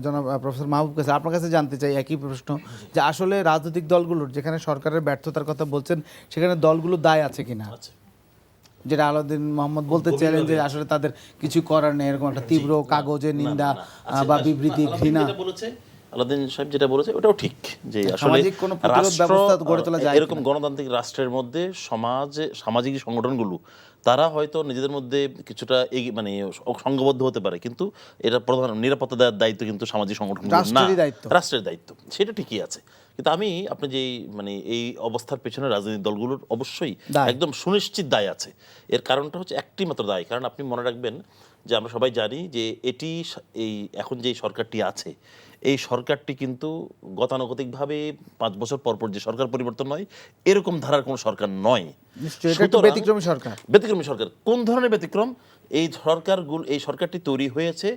Speaker 1: জনাব প্রফেসর মাহবুব কাছে আপনার কাছে জানতে চাই একই প্রশ্ন, যে আসলে রাজনৈতিক দলগুলোর যেখানে সরকারের ব্যর্থতার কথা বলছেন, সেখানে দলগুলো দায় আছে কিনা? যেটা আলাউদ্দিন মোহাম্মদ বলতে চাইলেন যে আসলে তাদের কিছু করার নেই, এরকম একটা তীব্র কাগজে নিন্দা বা বিবৃতি, ঘৃণা।
Speaker 4: আলাউদ্দিন সাহেব যেটা বলেছে ওটাও ঠিক, যে আসলে
Speaker 1: সামাজিক কোনো প্রতিরোধ ব্যবস্থা গড়ে তোলা যায়
Speaker 4: এরকম গণতান্ত্রিক রাষ্ট্রের মধ্যে সামাজিক সংগঠনগুলো তারা হয়তো নিজেদের মধ্যে কিছুটা মানে সংঘবদ্ধ হতে পারে, কিন্তু এটা প্রধান নিরাপত্তা দেওয়ার দায়িত্ব কিন্তু সামাজিক সংগঠনগুলো না, রাষ্ট্রের দায়িত্ব, সেটা ঠিকই আছে। কিন্তু আপনি যে মানে এই অবস্থার পেছনে রাজনৈতিক দলগুলোর অবশ্যই একদম সুনিশ্চিত দায় আছে। এর কারণটা হচ্ছে একটি মাত্র দায়, কারণ আপনি মনে রাখবেন যে আমরা সবাই জানি যে এই এখন যে সরকারটি আছে, এই সরকারটি কিন্তু গতানুগতিকভাবে 5 বছর পর পর যে সরকার পরিবর্তন হয়, এরকম ধারার কোনো সরকার নয়।
Speaker 1: ব্যতিক্রমী
Speaker 4: সরকার। কোন ধরনের ব্যতিক্রম? এই সরকারটি তৈরি হয়েছে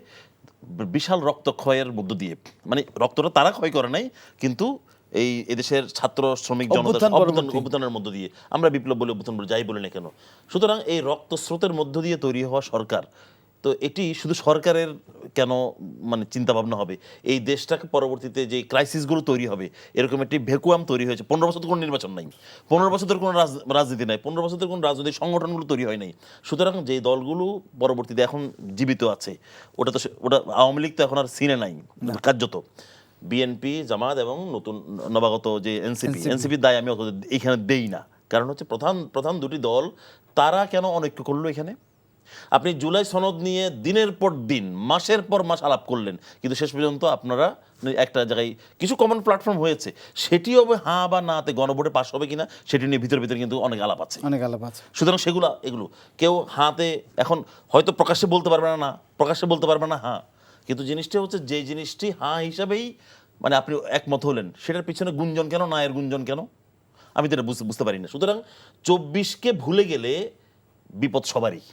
Speaker 4: বিশাল রক্তক্ষয়ের মধ্য দিয়ে, মানে রক্তটা তারা ক্ষয় করে নাই, কিন্তু এই এদেশের ছাত্র শ্রমিক জনতার অভ্যুত্থানের মধ্য দিয়ে, আমরা বিপ্লব বলে অভ্যুত্থান বলে যাই বলি না কেন, সুতরাং এই রক্ত স্রোতের মধ্য দিয়ে তৈরি হওয়া সরকার। তো তো এটি শুধু সরকারের কেন মানে চিন্তা ভাবনা হবে, এই দেশটাকে পরবর্তীতে যে ক্রাইসিসগুলো তৈরি হবে, এরকম একটি ভ্যাকুয়াম তৈরি হয়েছে। 15 বছর তো কোনো নির্বাচন নাই, 15 বছর ধরে কোনো রাজনীতি নাই, 15 বছর ধরে কোনো রাজনৈতিক সংগঠনগুলো তৈরি হয় নাই। সুতরাং যে দলগুলো পরবর্তীতে এখন জীবিত আছে, ওটা আওয়ামী লীগ তো এখন আর সিনে নাই কার্যত। বিএনপি, জামাত এবং নতুন নবাগত যে এনসিপির দায় আমি এখানে দেই না। কারণ হচ্ছে প্রধান দুটি দল তারা কেন অনৈক্য করলো এখানে? আপনি জুলাই সনদ নিয়ে দিনের পর দিন, মাসের পর মাস আলাপ করলেন, কিন্তু শেষ পর্যন্ত আপনারা একটা জায়গায় কিছু কমন প্ল্যাটফর্ম হয়েছে, সেটিও হ্যাঁ বা নাতে গণভোটে পাস হবে কিনা সেটি নিয়ে ভিতরে কিন্তু অনেক আলাপ আছে। সুতরাং এগুলো কেউ হাতে এখন হয়তো প্রকাশ্যে বলতে পারবে না হ্যাঁ, কিন্তু জিনিসটা হচ্ছে যে জিনিসটি হ্যাঁ হিসাবেই মানে আপনি একমত হলেন, সেটার পিছনে গুঞ্জন কেন, না এর গুঞ্জন কেন, আমি তো এটা বুঝতে পারি না। সুতরাং 24কে ভুলে গেলে বিপদ সবারই।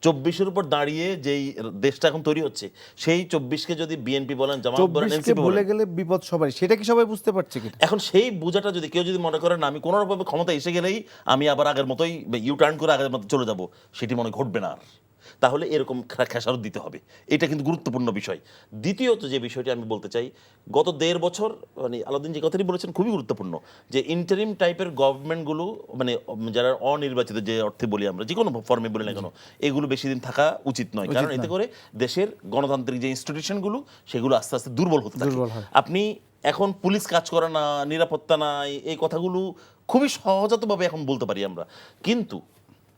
Speaker 4: 24-এর উপর দাঁড়িয়ে যেই দেশটা এখন তৈরি হচ্ছে, সেই 24কে যদি বিএনপি বলেন, জামাত বলেন, এনসিপি
Speaker 1: ভুলে গেলে বিপদ সবারই, সেটা কি সবাই বুঝতে পারছে কি?
Speaker 4: এখন সেই বোঝাটা যদি কেউ যদি মনে করেন আমি কোনো রকম ক্ষমতা এসে গেলেই আমি আবার আগের মতোই ইউ টার্ন করে আগের মতো চলে যাব, সেটি মনে ঘটবে না আর। তাহলে এরকম খেসারত দিতে হবে, এটা কিন্তু গুরুত্বপূর্ণ বিষয়। দ্বিতীয়ত যে বিষয়টি আমি বলতে চাই, গত 1.5 বছর মানে আলাউদ্দিন যে কথাটি বলেছেন খুবই গুরুত্বপূর্ণ, যে ইন্টারিম টাইপের গভর্নমেন্টগুলো মানে যারা অনির্বাচিত, যে অর্থে বলি আমরা, যে কোনো ফর্মে বলি না কেন, এগুলো বেশি দিন থাকা উচিত নয়। কারণ এতে করে দেশের গণতান্ত্রিক যে ইনস্টিটিউশনগুলো সেগুলো আস্তে আস্তে দুর্বল হতে থাকে। আপনি এখন পুলিশ কাজ করে না, নিরাপত্তা নাই, এই কথাগুলো খুবই সহজাতভাবে এখন বলতে পারি আমরা। কিন্তু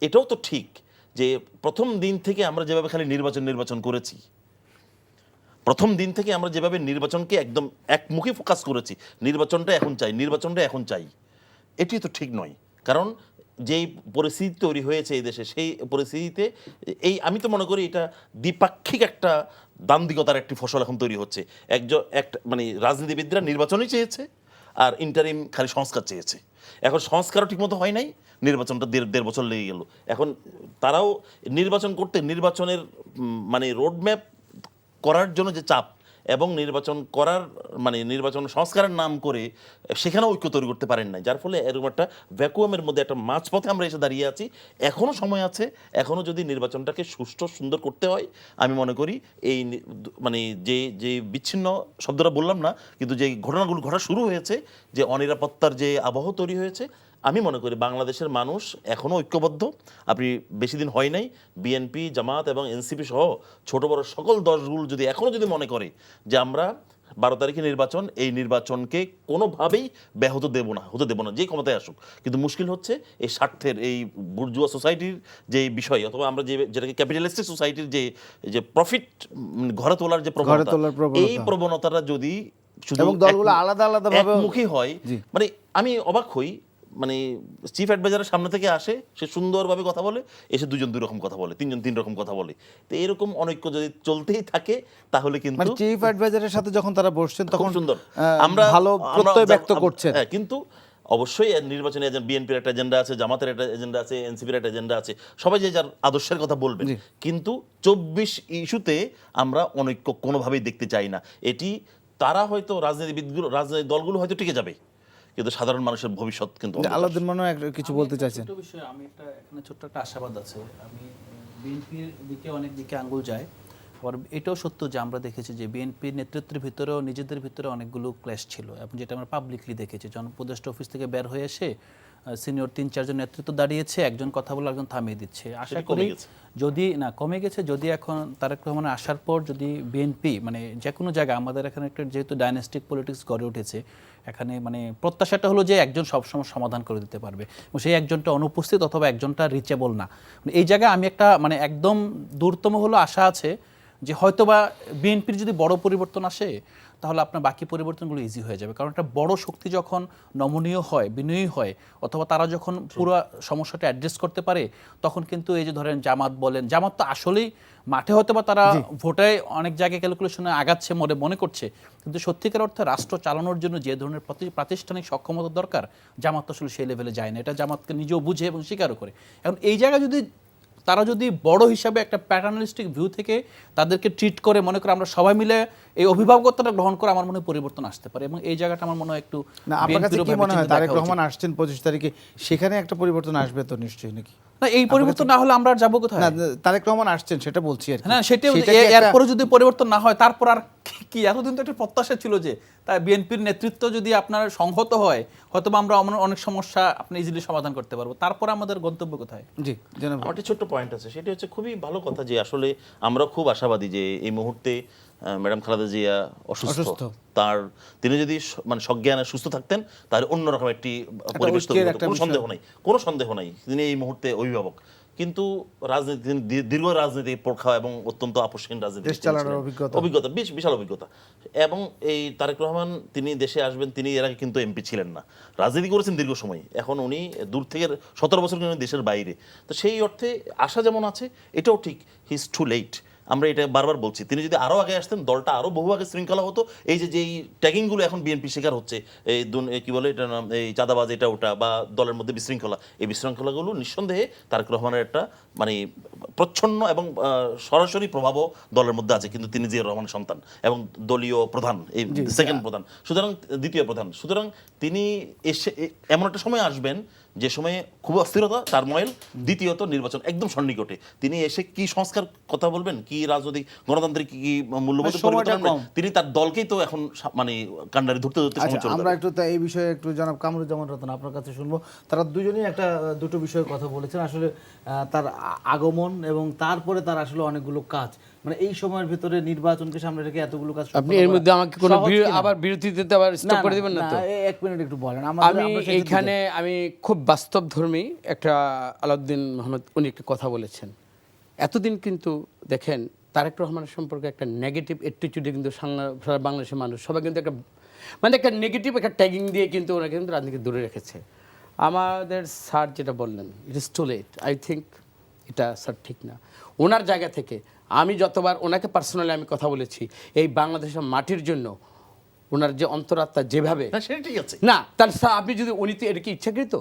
Speaker 4: এটাও তো ঠিক যে প্রথম দিন থেকে আমরা যেভাবে খালি নির্বাচন করেছি, প্রথম দিন থেকে আমরা যেভাবে নির্বাচনকে একদম একমুখী ফোকাস করেছি, নির্বাচনটা এখন চাই, এটি তো ঠিক নয়। কারণ যেই পরিস্থিতি তৈরি হয়েছে এই দেশে, সেই পরিস্থিতিতে আমি তো মনে করি এটা দ্বিপাক্ষিক একটা দান্দিকতার একটি ফসল এখন তৈরি হচ্ছে। মানে রাজনীতিবিদরা নির্বাচনই চেয়েছে, আর ইন্টারিম খালি সংস্কার চেয়েছে। এখন সংস্কারও ঠিকমতো হয় নাই, নির্বাচনটা 1.5 বছর লেগে গেল। এখন তারাও নির্বাচন করতে, নির্বাচনের মানে রোডম্যাপ করার জন্য যে চাপ, এবং নির্বাচন সংস্কারের নাম করে সেখানে ঐক্য তৈরি করতে পারেন নাই, যার ফলে এরকম একটা ভ্যাকুয়ামের মধ্যে একটা মাঝপথে আমরা এসে দাঁড়িয়ে আছি। এখনও সময় আছে, এখনও যদি নির্বাচনটাকে সুষ্ঠু সুন্দর করতে হয়, আমি মনে করি এই মানে যে বিচ্ছিন্ন শব্দটা বললাম না, কিন্তু যে ঘটনাগুলো ঘটা শুরু হয়েছে, যে অনিরাপত্তার যে আবহ তৈরি হয়েছে, আমি মনে করি বাংলাদেশের মানুষ এখনও ঐক্যবদ্ধ। আপনি বেশি দিন হয় নাই, বিএনপি, জামাত এবং এনসিপি সহ ছোট বড় সকল দলগুলো যদি এখনও যদি মনে করে যে আমরা 12 তারিখে নির্বাচন, এই নির্বাচনকে কোনোভাবেই হতে দেব না যে ক্ষমতায় আসুক। কিন্তু মুশকিল হচ্ছে এই স্বার্থের, এই বুর্জুয়া সোসাইটির যে বিষয়, অথবা আমরা যেটাকে ক্যাপিটালিস্টিক সোসাইটির যে প্রফিট ঘরে তোলার যে প্রবণতা, এই প্রবণতাটা যদি শুধু
Speaker 1: দলগুলো আলাদাভাবে
Speaker 4: একমুখী হয়, মানে আমি অবাক হই। মানে চিফ অ্যাডভাইজারের সামনে থেকে আসে, সে সুন্দরভাবে কথা বলে, এসে 2জন 2 রকম কথা বলে, 3জন 3 রকম কথা বলে। তো এরকম অনৈক্য যদি চলতেই থাকে, তাহলে কিন্তু
Speaker 1: চিফ অ্যাডভাইজারের সাথে যখন তারা বসছেন তখন
Speaker 4: সুন্দর
Speaker 1: আমরা ভালো প্রত্যয় ব্যক্ত করছেন।
Speaker 4: কিন্তু অবশ্যই নির্বাচনে বিএনপির একটা এজেন্ডা আছে, জামাতের একটা এজেন্ডা আছে, এনসিপির একটা এজেন্ডা আছে, সবাই যে যার আদর্শের কথা বলবেন। কিন্তু 24 ইস্যুতে আমরা অনৈক্য কোনোভাবেই দেখতে চাই না। এটি তারা হয়তো রাজনীতিক দলগুলো হয়তো টিকে যাবে, কিন্তু সাধারণ মানুষের ভবিষ্যৎ কিন্তু।
Speaker 1: আলাউদ্দিন মনে হয় কিছু বলতে চাইছেন।
Speaker 2: আমি এখানে ছোট্ট একটা আশাবাদ আছে। আমি বিএনপির দিকে অনেক দিকে আঙ্গুল যায়, আবার এটাও সত্য যে আমরা দেখেছি যে বিএনপির নেতৃত্বের ভিতরেও নিজেদের ভিতরে অনেকগুলো ক্ল্যাশ ছিল, এবং যেটা আমরা পাবলিকলি দেখেছি। জনপ্রদেষ্টা অফিস থেকে বের হয়ে এসে সিনিয়র 3-4 জন নেতৃত্ব দাঁড়িয়েছে, একজন কথা বলে একজন থামিয়ে দিচ্ছে। আশা করি যদি না কমে গেছে, যদি এখন তারেক রহমানের আসার পর যদি বিএনপি মানে যে কোনো জায়গায়, আমাদের এখানে একটা যেহেতু ডাইনাস্টিক পলিটিক্স গড়ে উঠেছে, এখানে মানে প্রত্যাশাটা হলো যে একজন সবসময় সমাধান করে দিতে পারবে, এবং সেই একজনটা অনুপস্থিত অথবা একজনটা রিচেবল না। এই জায়গায় আমি একটা মানে একদম দূরতম হলো আশা আছে যে হয়তোবা বিএনপির যদি বড় পরিবর্তন আসে, তাহলে আপনার বাকি পরিবর্তনগুলো ইজি হয়ে যাবে। কারণ একটা বড় শক্তি যখন নমনীয় হয়, বিনয়ী হয়, অথবা তারা যখন পুরো সমস্যাটা অ্যাড্রেস করতে পারে, তখন কিন্তু এই যে ধরেন জামাত বলেন, জামাত তো আসলেই মাঠে হয়তো বা তারা ভোটে অনেক জায়গায় ক্যালকুলেশনে আগাচ্ছে মনে করছে, কিন্তু সত্যিকার অর্থে রাষ্ট্র চালানোর জন্য যে ধরনের প্রাতিষ্ঠানিক সক্ষমতা দরকার, জামাত তো আসলে সেই লেভেলে যায় না। এটা জামাতকে নিজেও বুঝে এবং স্বীকারও করে। এখন এই জায়গায় যদি তারা যদি বড় হিসাবে একটা প্যাটার্নালিস্টিক ভিউ থেকে তাদেরকে ট্রিট করে, মনে করে আমরা সবাই মিলে এই অভিভাবকত্বটা গ্রহণ করে, আমার মনে হয় পরিবর্তন আসতে পারে। এবং এই জায়গাটা আমার মনে হয় একটু
Speaker 1: না, আপনার কাছে কি মনে হয় তারেক রহমান আসছেন 25 তারিখে, সেখানে একটা পরিবর্তন আসবে তো নিশ্চয়ই নাকি?
Speaker 2: না এই পরিবর্তন না হলে আমরা আর যাবো কোথায়?
Speaker 1: না তারেক রহমান আসছেন সেটা বলছি আর কি।
Speaker 2: না সেটাও
Speaker 1: সেটা কি একটা-
Speaker 2: এরপরে যদি পরিবর্তন না হয় তারপর আর কি এতদিন তো একটা প্রত্যাশা ছিল যে তাই বিএনপির নেতৃত্ব যদি আপনার সংহত হয় হয়তো আমরা অনেক সমস্যা আপনি ইজিলি সমাধান করতে পারবো, তারপর আমাদের গন্তব্য কোথায়?
Speaker 1: জি জানাব।
Speaker 4: আমার একটা ছোট্ট পয়েন্ট আছে, সেটি হচ্ছে খুবই ভালো কথা যে আসলে আমরা খুব আশাবাদী যে এই মুহূর্তে ম্যাডাম খালেদা জিয়া অসুস্থ। তিনি যদি মানে সজ্ঞানে সুস্থ থাকতেন তাহলে অন্যরকম একটি পরিবেশ তৈরি হতো, কোনো সন্দেহ নাই তিনি এই মুহূর্তে অভিভাবক। কিন্তু রাজনীতি, দীর্ঘ রাজনীতি পরীক্ষা এবং অত্যন্ত আপসহীন রাজনীতি অভিজ্ঞতা, বিশাল অভিজ্ঞতা। এবং এই তারেক রহমান তিনি দেশে আসবেন, তিনি এর আগে কিন্তু এমপি ছিলেন না, রাজনীতি করেছেন দীর্ঘ সময়, এখন উনি দূর থেকে 17 বছর কিন্তু দেশের বাইরে। তো সেই অর্থে আশা যেমন আছে, এটাও ঠিক হি ইজ টু লেট। আমরা এটা বারবার বলছি, তিনি যদি আরও আগে আসতেন দলটা আরও বহু আগে শৃঙ্খলা হতো। এই যেই ট্যাগিংগুলো এখন বিএনপি শিকার হচ্ছে, এই কি বলে এটা নাম, এই চাঁদাবাজ এটা ওটা বা দলের মধ্যে বিশৃঙ্খলা, এই বিশৃঙ্খলাগুলো নিঃসন্দেহে তারেক রহমানের একটা মানে প্রচ্ছন্ন এবং সরাসরি প্রভাবও দলের মধ্যে আছে। কিন্তু তিনি জিয়াউর রহমানের সন্তান এবং দলীয় প্রধান, এই সেকেন্ড প্রধান, সুতরাং দ্বিতীয় প্রধান, সুতরাং তিনি এসে এমন একটা সময় আসবেন যে সময়ে খুব অস্থিরতা টার্ময়েল, দ্বিতীয়ত নির্বাচন একদম সন্নিকটে। তিনি এসে কি সংস্কার কথা বলবেন, কি রাজনৈতিক গণতান্ত্রিক কি মূল্যবোধ পরিবর্তন আনবেন, তিনি তার দলকেই তো এখন মানে কান্ডারি ধরতে ধরতে সময় চলে
Speaker 1: আমরা একটু এই বিষয়ে একটু জনাব কামরুজ্জামান রতন আপনার কাছে শুনবো। তারা দুজনেই দুটো বিষয়ে কথা বলেছেন, আসলে তার আগমন এবং তারপরে তার আসলে অনেকগুলো কাজ, মানে এই সময়ের ভিতরে নির্বাচনকে সামনে রেখে এতগুলো কাজ।
Speaker 3: আপনি এর মধ্যে আমাকে কোনো আবার বিরতি দিতে আবার স্টপ করে দিবেন না তো?
Speaker 1: এক মিনিট একটু বলেন।
Speaker 3: আমি এইখানে আমি খুব বাস্তবধর্মী একটা আলাউদ্দিন মোহাম্মদ উনি একটা কথা বলেছেন। এতদিন কিন্তু দেখেন তারেক রহমানের সম্পর্কে একটা নেগেটিভ অ্যাটিটিউডে কিন্তু সারা বাংলাদেশের মানুষ সবাই কিন্তু একটা নেগেটিভ একটা ট্যাগিং দিয়ে কিন্তু ওনাকে কিন্তু রাজনীতি দূরে রেখেছে। আমাদের স্যার যেটা বললেন, it is too late, I think এটা স্যার ঠিক না। ওনার জায়গা থেকে আমি যতবার ওনাকে পার্সোনালি আমি কথা বলেছি, এই বাংলাদেশের মাটির জন্য ওনার যে অন্তরাত্মা যেভাবে না তার স্যার, আপনি যদি উনি তো এটা কি ইচ্ছাকৃত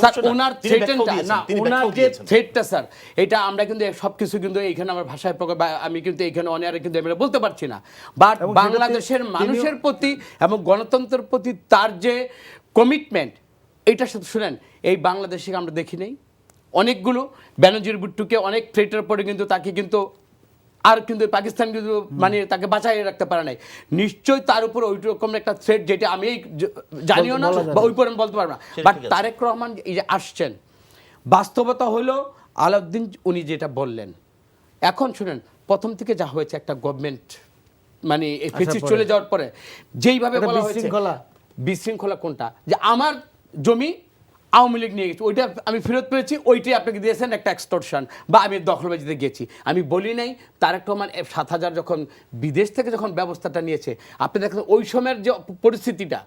Speaker 3: স্যার ওনার থ্রেটটা না, ওনার যে থ্রেটটা স্যার, এটা আমরা কিন্তু সবকিছু কিন্তু এইখানে আমার ভাষায় প্রকাশ, আমি কিন্তু এইখানে অনেক কিন্তু আমি বলতে পারছি না, বাট বাংলাদেশের মানুষের প্রতি এবং গণতন্ত্রের প্রতি তার যে কমিটমেন্ট, এইটা সাথে শুনেন এই বাংলাদেশে আমরা দেখি নেই অনেকগুলো বেনজির ভুট্টোকে অনেক থ্রেটের পরে কিন্তু তাকে কিন্তু আর কিন্তু পাকিস্তান কিন্তু মানে তাকে বাঁচাই রাখতে পারে নাই। নিশ্চয়ই তার উপর ওই রকম একটা থ্রেট যেটা আমি জানিও না বা ওই পরে বলতে পারবো না, বাট তারেক রহমান এই যে আসছেন, বাস্তবতা হলো আলাউদ্দিন উনি যেটা বললেন। এখন শুনেন প্রথম থেকে যা হয়েছে একটা গভর্নমেন্ট মানে ফেসিস চলে যাওয়ার পরে যেইভাবে বলা হয়েছে বিশৃঙ্খলা কোনটা, যে আমার জমি আওয়ামী লীগ নিয়ে গেছি, ওইটা আমি ফেরত পেয়েছি, ওইটাই আপনাকে দিয়েছেন একটা এক্সটর্শন বা আমি দখলবাজিতে গেছি। আমি বলি নাই তারেক রহমান 7,000 যখন বিদেশ থেকে যখন ব্যবস্থাটা নিয়েছে, আপনি দেখেন ওই সময়ের যে পরিস্থিতিটা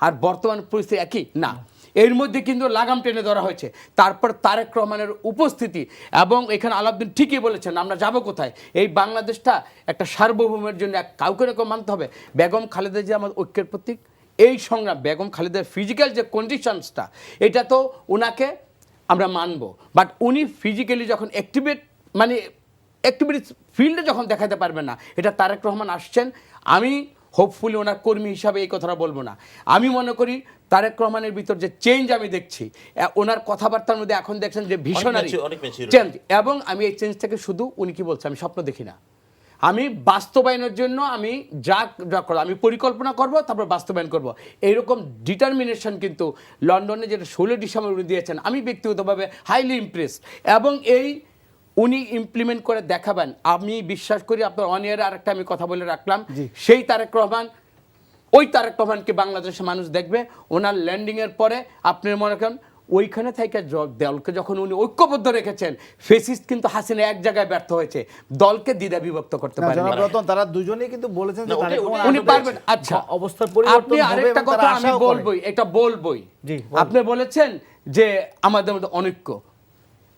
Speaker 3: আর বর্তমান পরিস্থিতি একই না, এর মধ্যে কিন্তু লাগাম টেনে ধরা হয়েছে। তারপর তারেক রহমানের উপস্থিতি এবং এখানে আলাউদ্দিন ঠিকই বলেছেন, আমরা যাব কোথায়? এই বাংলাদেশটা একটা সার্বভৌমের জন্য কাউকে না মানতে হবে। বেগম খালেদা জিয়া আমাদের ঐক্যের প্রতীক। এই সংগ্রাম বেগম খালেদার ফিজিক্যাল যে কন্ডিশনসটা, এটা তো ওনাকে আমরা মানব, বাট উনি ফিজিক্যালি যখন অ্যাক্টিভিটিস ফিল্ডে যখন দেখাতে পারবেন না, এটা তারেক রহমান আসছেন। আমি হোপফুলি ওনার কর্মী হিসাবে এই কথাটা বলবো না, আমি মনে করি তারেক রহমানের ভিতর যে চেঞ্জ আমি দেখছি, ওনার কথাবার্তার মধ্যে এখন দেখছেন যে ভিশনারি চেঞ্জ, এবং আমি এই চেঞ্জটাকে শুধু উনি কি বলছে আমি স্বপ্ন দেখি না, আমি বাস্তবায়নের জন্য আমি যা করব আমি পরিকল্পনা করব, তারপর বাস্তবায়ন করব, এইরকম ডিটারমিনেশন কিন্তু লন্ডনে যেটা 16 ডিসেম্বর উনি দিয়েছেন, আমি ব্যক্তিগতভাবে হাইলি ইমপ্রেসড, এবং এই উনি ইমপ্লিমেন্ট করে দেখাবেন। আমি বিশ্বাস করি আপনার অনিয়ারে আরেকটা আমি কথা বলে রাখলাম, সেই তারেক রহমান, ওই তারেক রহমানকে বাংলাদেশের মানুষ দেখবে। ওনার ল্যান্ডিংয়ের পরে আপনি মনে করেন ওইখানে থেকে দলকে যখন উনি ঐক্যবদ্ধ রেখেছেন, ফেসিস্ট কিন্তু হাসিনা এক জায়গায় ব্যর্থ হয়েছে, দলকে দ্বিধা বিভক্ত করতে পারেন।
Speaker 1: তারা দুজনেই কিন্তু বলেছেন যে
Speaker 3: উনি পারবেন। আচ্ছা
Speaker 1: অবস্থার পরিবর্তন হবে,
Speaker 3: আরেকটা কথা আমি বলবোই, এটা বলবোই, আপনি বলেছেন যে আমাদের মধ্যে অনৈক্য।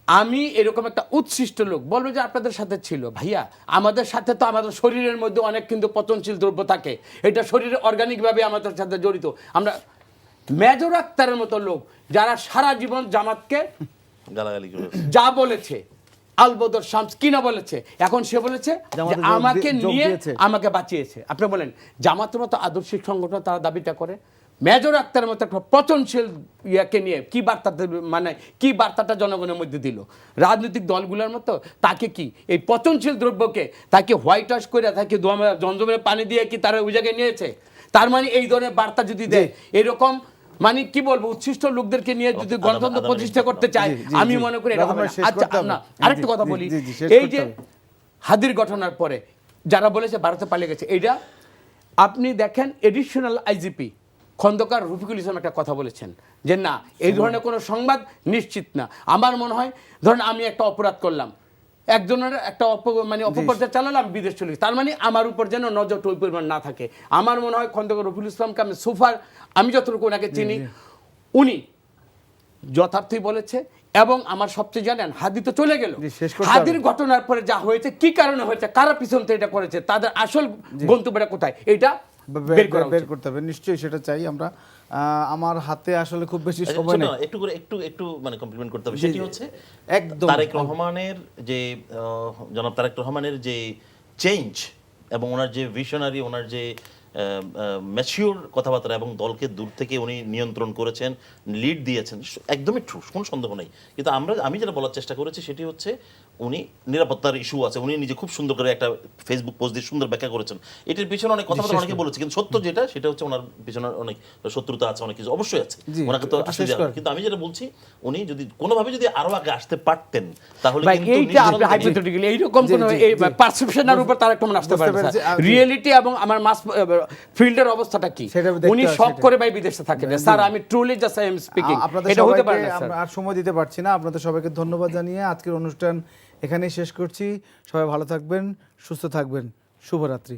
Speaker 3: আমি এরকম একটা উচ্ছিষ্ট লোক বলবো যে আপনাদের সাথে ছিল, ভাইয়া আমাদের সাথে তো আমাদের শরীরের মধ্যে অনেক কিন্তু পচনশীল দ্রব্য থাকে, এটা শরীরে অর্গানিকভাবে আমাদের সাথে জড়িত। আমরা মেজর আক্তারের মতো লোক যারা সারা জীবন জামাতকে যা বলেছে, আলবদর শামস কিনা বলেছে, এখন সে বলেছে যে আমাকে নিয়ে আমাকে বাঁচিয়েছে। আপনি বলেন জামাতের মতো আদর্শিক সংগঠন তারা দাবিটা করে, মেজর আক্তারের মতো একটা পচনশীল ইয়াকে নিয়ে কি বার্তাটা, মানে কি বার্তাটা জনগণের মধ্যে দিল? রাজনৈতিক দলগুলোর মতো তাকে কি এই পচনশীল দ্রব্যকে তাকে হোয়াইট ওয়াশ করে তাকে জমজমের পানি দিয়ে কি তারা ওই জায়গায় নিয়েছে? তার মানে এই ধরনের বার্তা যদি দেয়, এরকম মানে কি বলবো, উচ্ছিষ্ট লোকদেরকে নিয়ে যদি গণতন্ত্র প্রতিষ্ঠা করতে চায়, আমি মনে করি এটা হবে না। আচ্ছা, না আরেকটা কথা বলি, এই যে হাদির ঘটনার পরে যারা বলেছে ভারতে পালিয়ে গেছে, এইটা আপনি দেখেন এডিশনাল আইজিপি খন্দকার রফিকুল ইসলাম একটা কথা বলেছেন যে না, এই ধরনের কোনো সংবাদ নিশ্চিত না। আমার মনে হয় ধরেন আমি একটা অপরাধ করলাম, একজনের একটা মানে অপপ্রচার চালালাম, বিদেশ চলে গেছে, তার মানে আমার উপর যেন নজরটা ওই পরিমাণ না থাকে। আমার মনে হয় খন্দকার রফিকুল ইসলামকে আমি সুফার, আমি যতটুকু ওনাকে চিনি, উনি যথার্থই বলেছে। এবং আমার সবচেয়ে জানেন, হাদি তো চলে গেল, হাদির ঘটনার পরে যা হয়েছে, কি কারণে হয়েছে, কারা পিছন থেকে এটা করেছে, তাদের আসল গন্তব্যটা কোথায়, এটা
Speaker 1: বের করতে হবে। নিশ্চয়ই সেটা চাই আমরা। আমার হাতে আসলে খুব বেশি সময় নেই,
Speaker 4: একটু করে একটু মানে কমপ্লিমেন্ট করতে হবে। সেটি হচ্ছে
Speaker 1: একদম
Speaker 4: তারেক রহমানের যে জনাব তারেক রহমানের যে চেঞ্জ এবং ওনার যে ভিশনারি, ওনার যে ম্যাচিউর কথাবার্তা এবং দলকে দূর থেকে উনি নিয়ন্ত্রণ করেছেন, লিড দিয়েছেন, একদমই ট্রু, কোনো সন্দেহ নেই। কিন্তু আমি যেটা বলার চেষ্টা করেছি সেটি হচ্ছে উনি নিরাপত্তার ইস্যু আছে, উনি নিজে খুব সুন্দর করে একটা ফেসবুক পোস্ট দিয়ে সুন্দর ব্যাখ্যা করেছেন। এটির পিছনে অনেক কথাবার্তা অনেকে বলেছে, কিন্তু সত্য যেটা সেটা হচ্ছে ওনার পিছনে অনেক শত্রুতা আছে, অনেক কিছু অবশ্যই আছে, ওনাকে তো আসলে জানা। কিন্তু আমি যেটা বলছি, উনি যদি কোনোভাবে যদি আরো আগে আসতে পারতেন তাহলে কিন্তু
Speaker 3: এইটা আপনি হাইপোথেটিক্যালি এইরকম কোন পারসেপশনের উপর তার একটা আসতে পারে না। রিয়েলিটি এবং আমার মাস ফিল্ডের অবস্থাটা কি, উনি শক করে ভাই বিদেশে থাকেন স্যার, আমি truly just I am speaking, এটা হতে পারে না স্যার।
Speaker 1: আর সময় দিতে পারছি না, আপনাদের সবাইকে ধন্যবাদ জানিয়ে আজকের অনুষ্ঠান এখানেই শেষ করছি। সবাই ভালো থাকবেন, সুস্থ থাকবেন, শুভরাত্রি।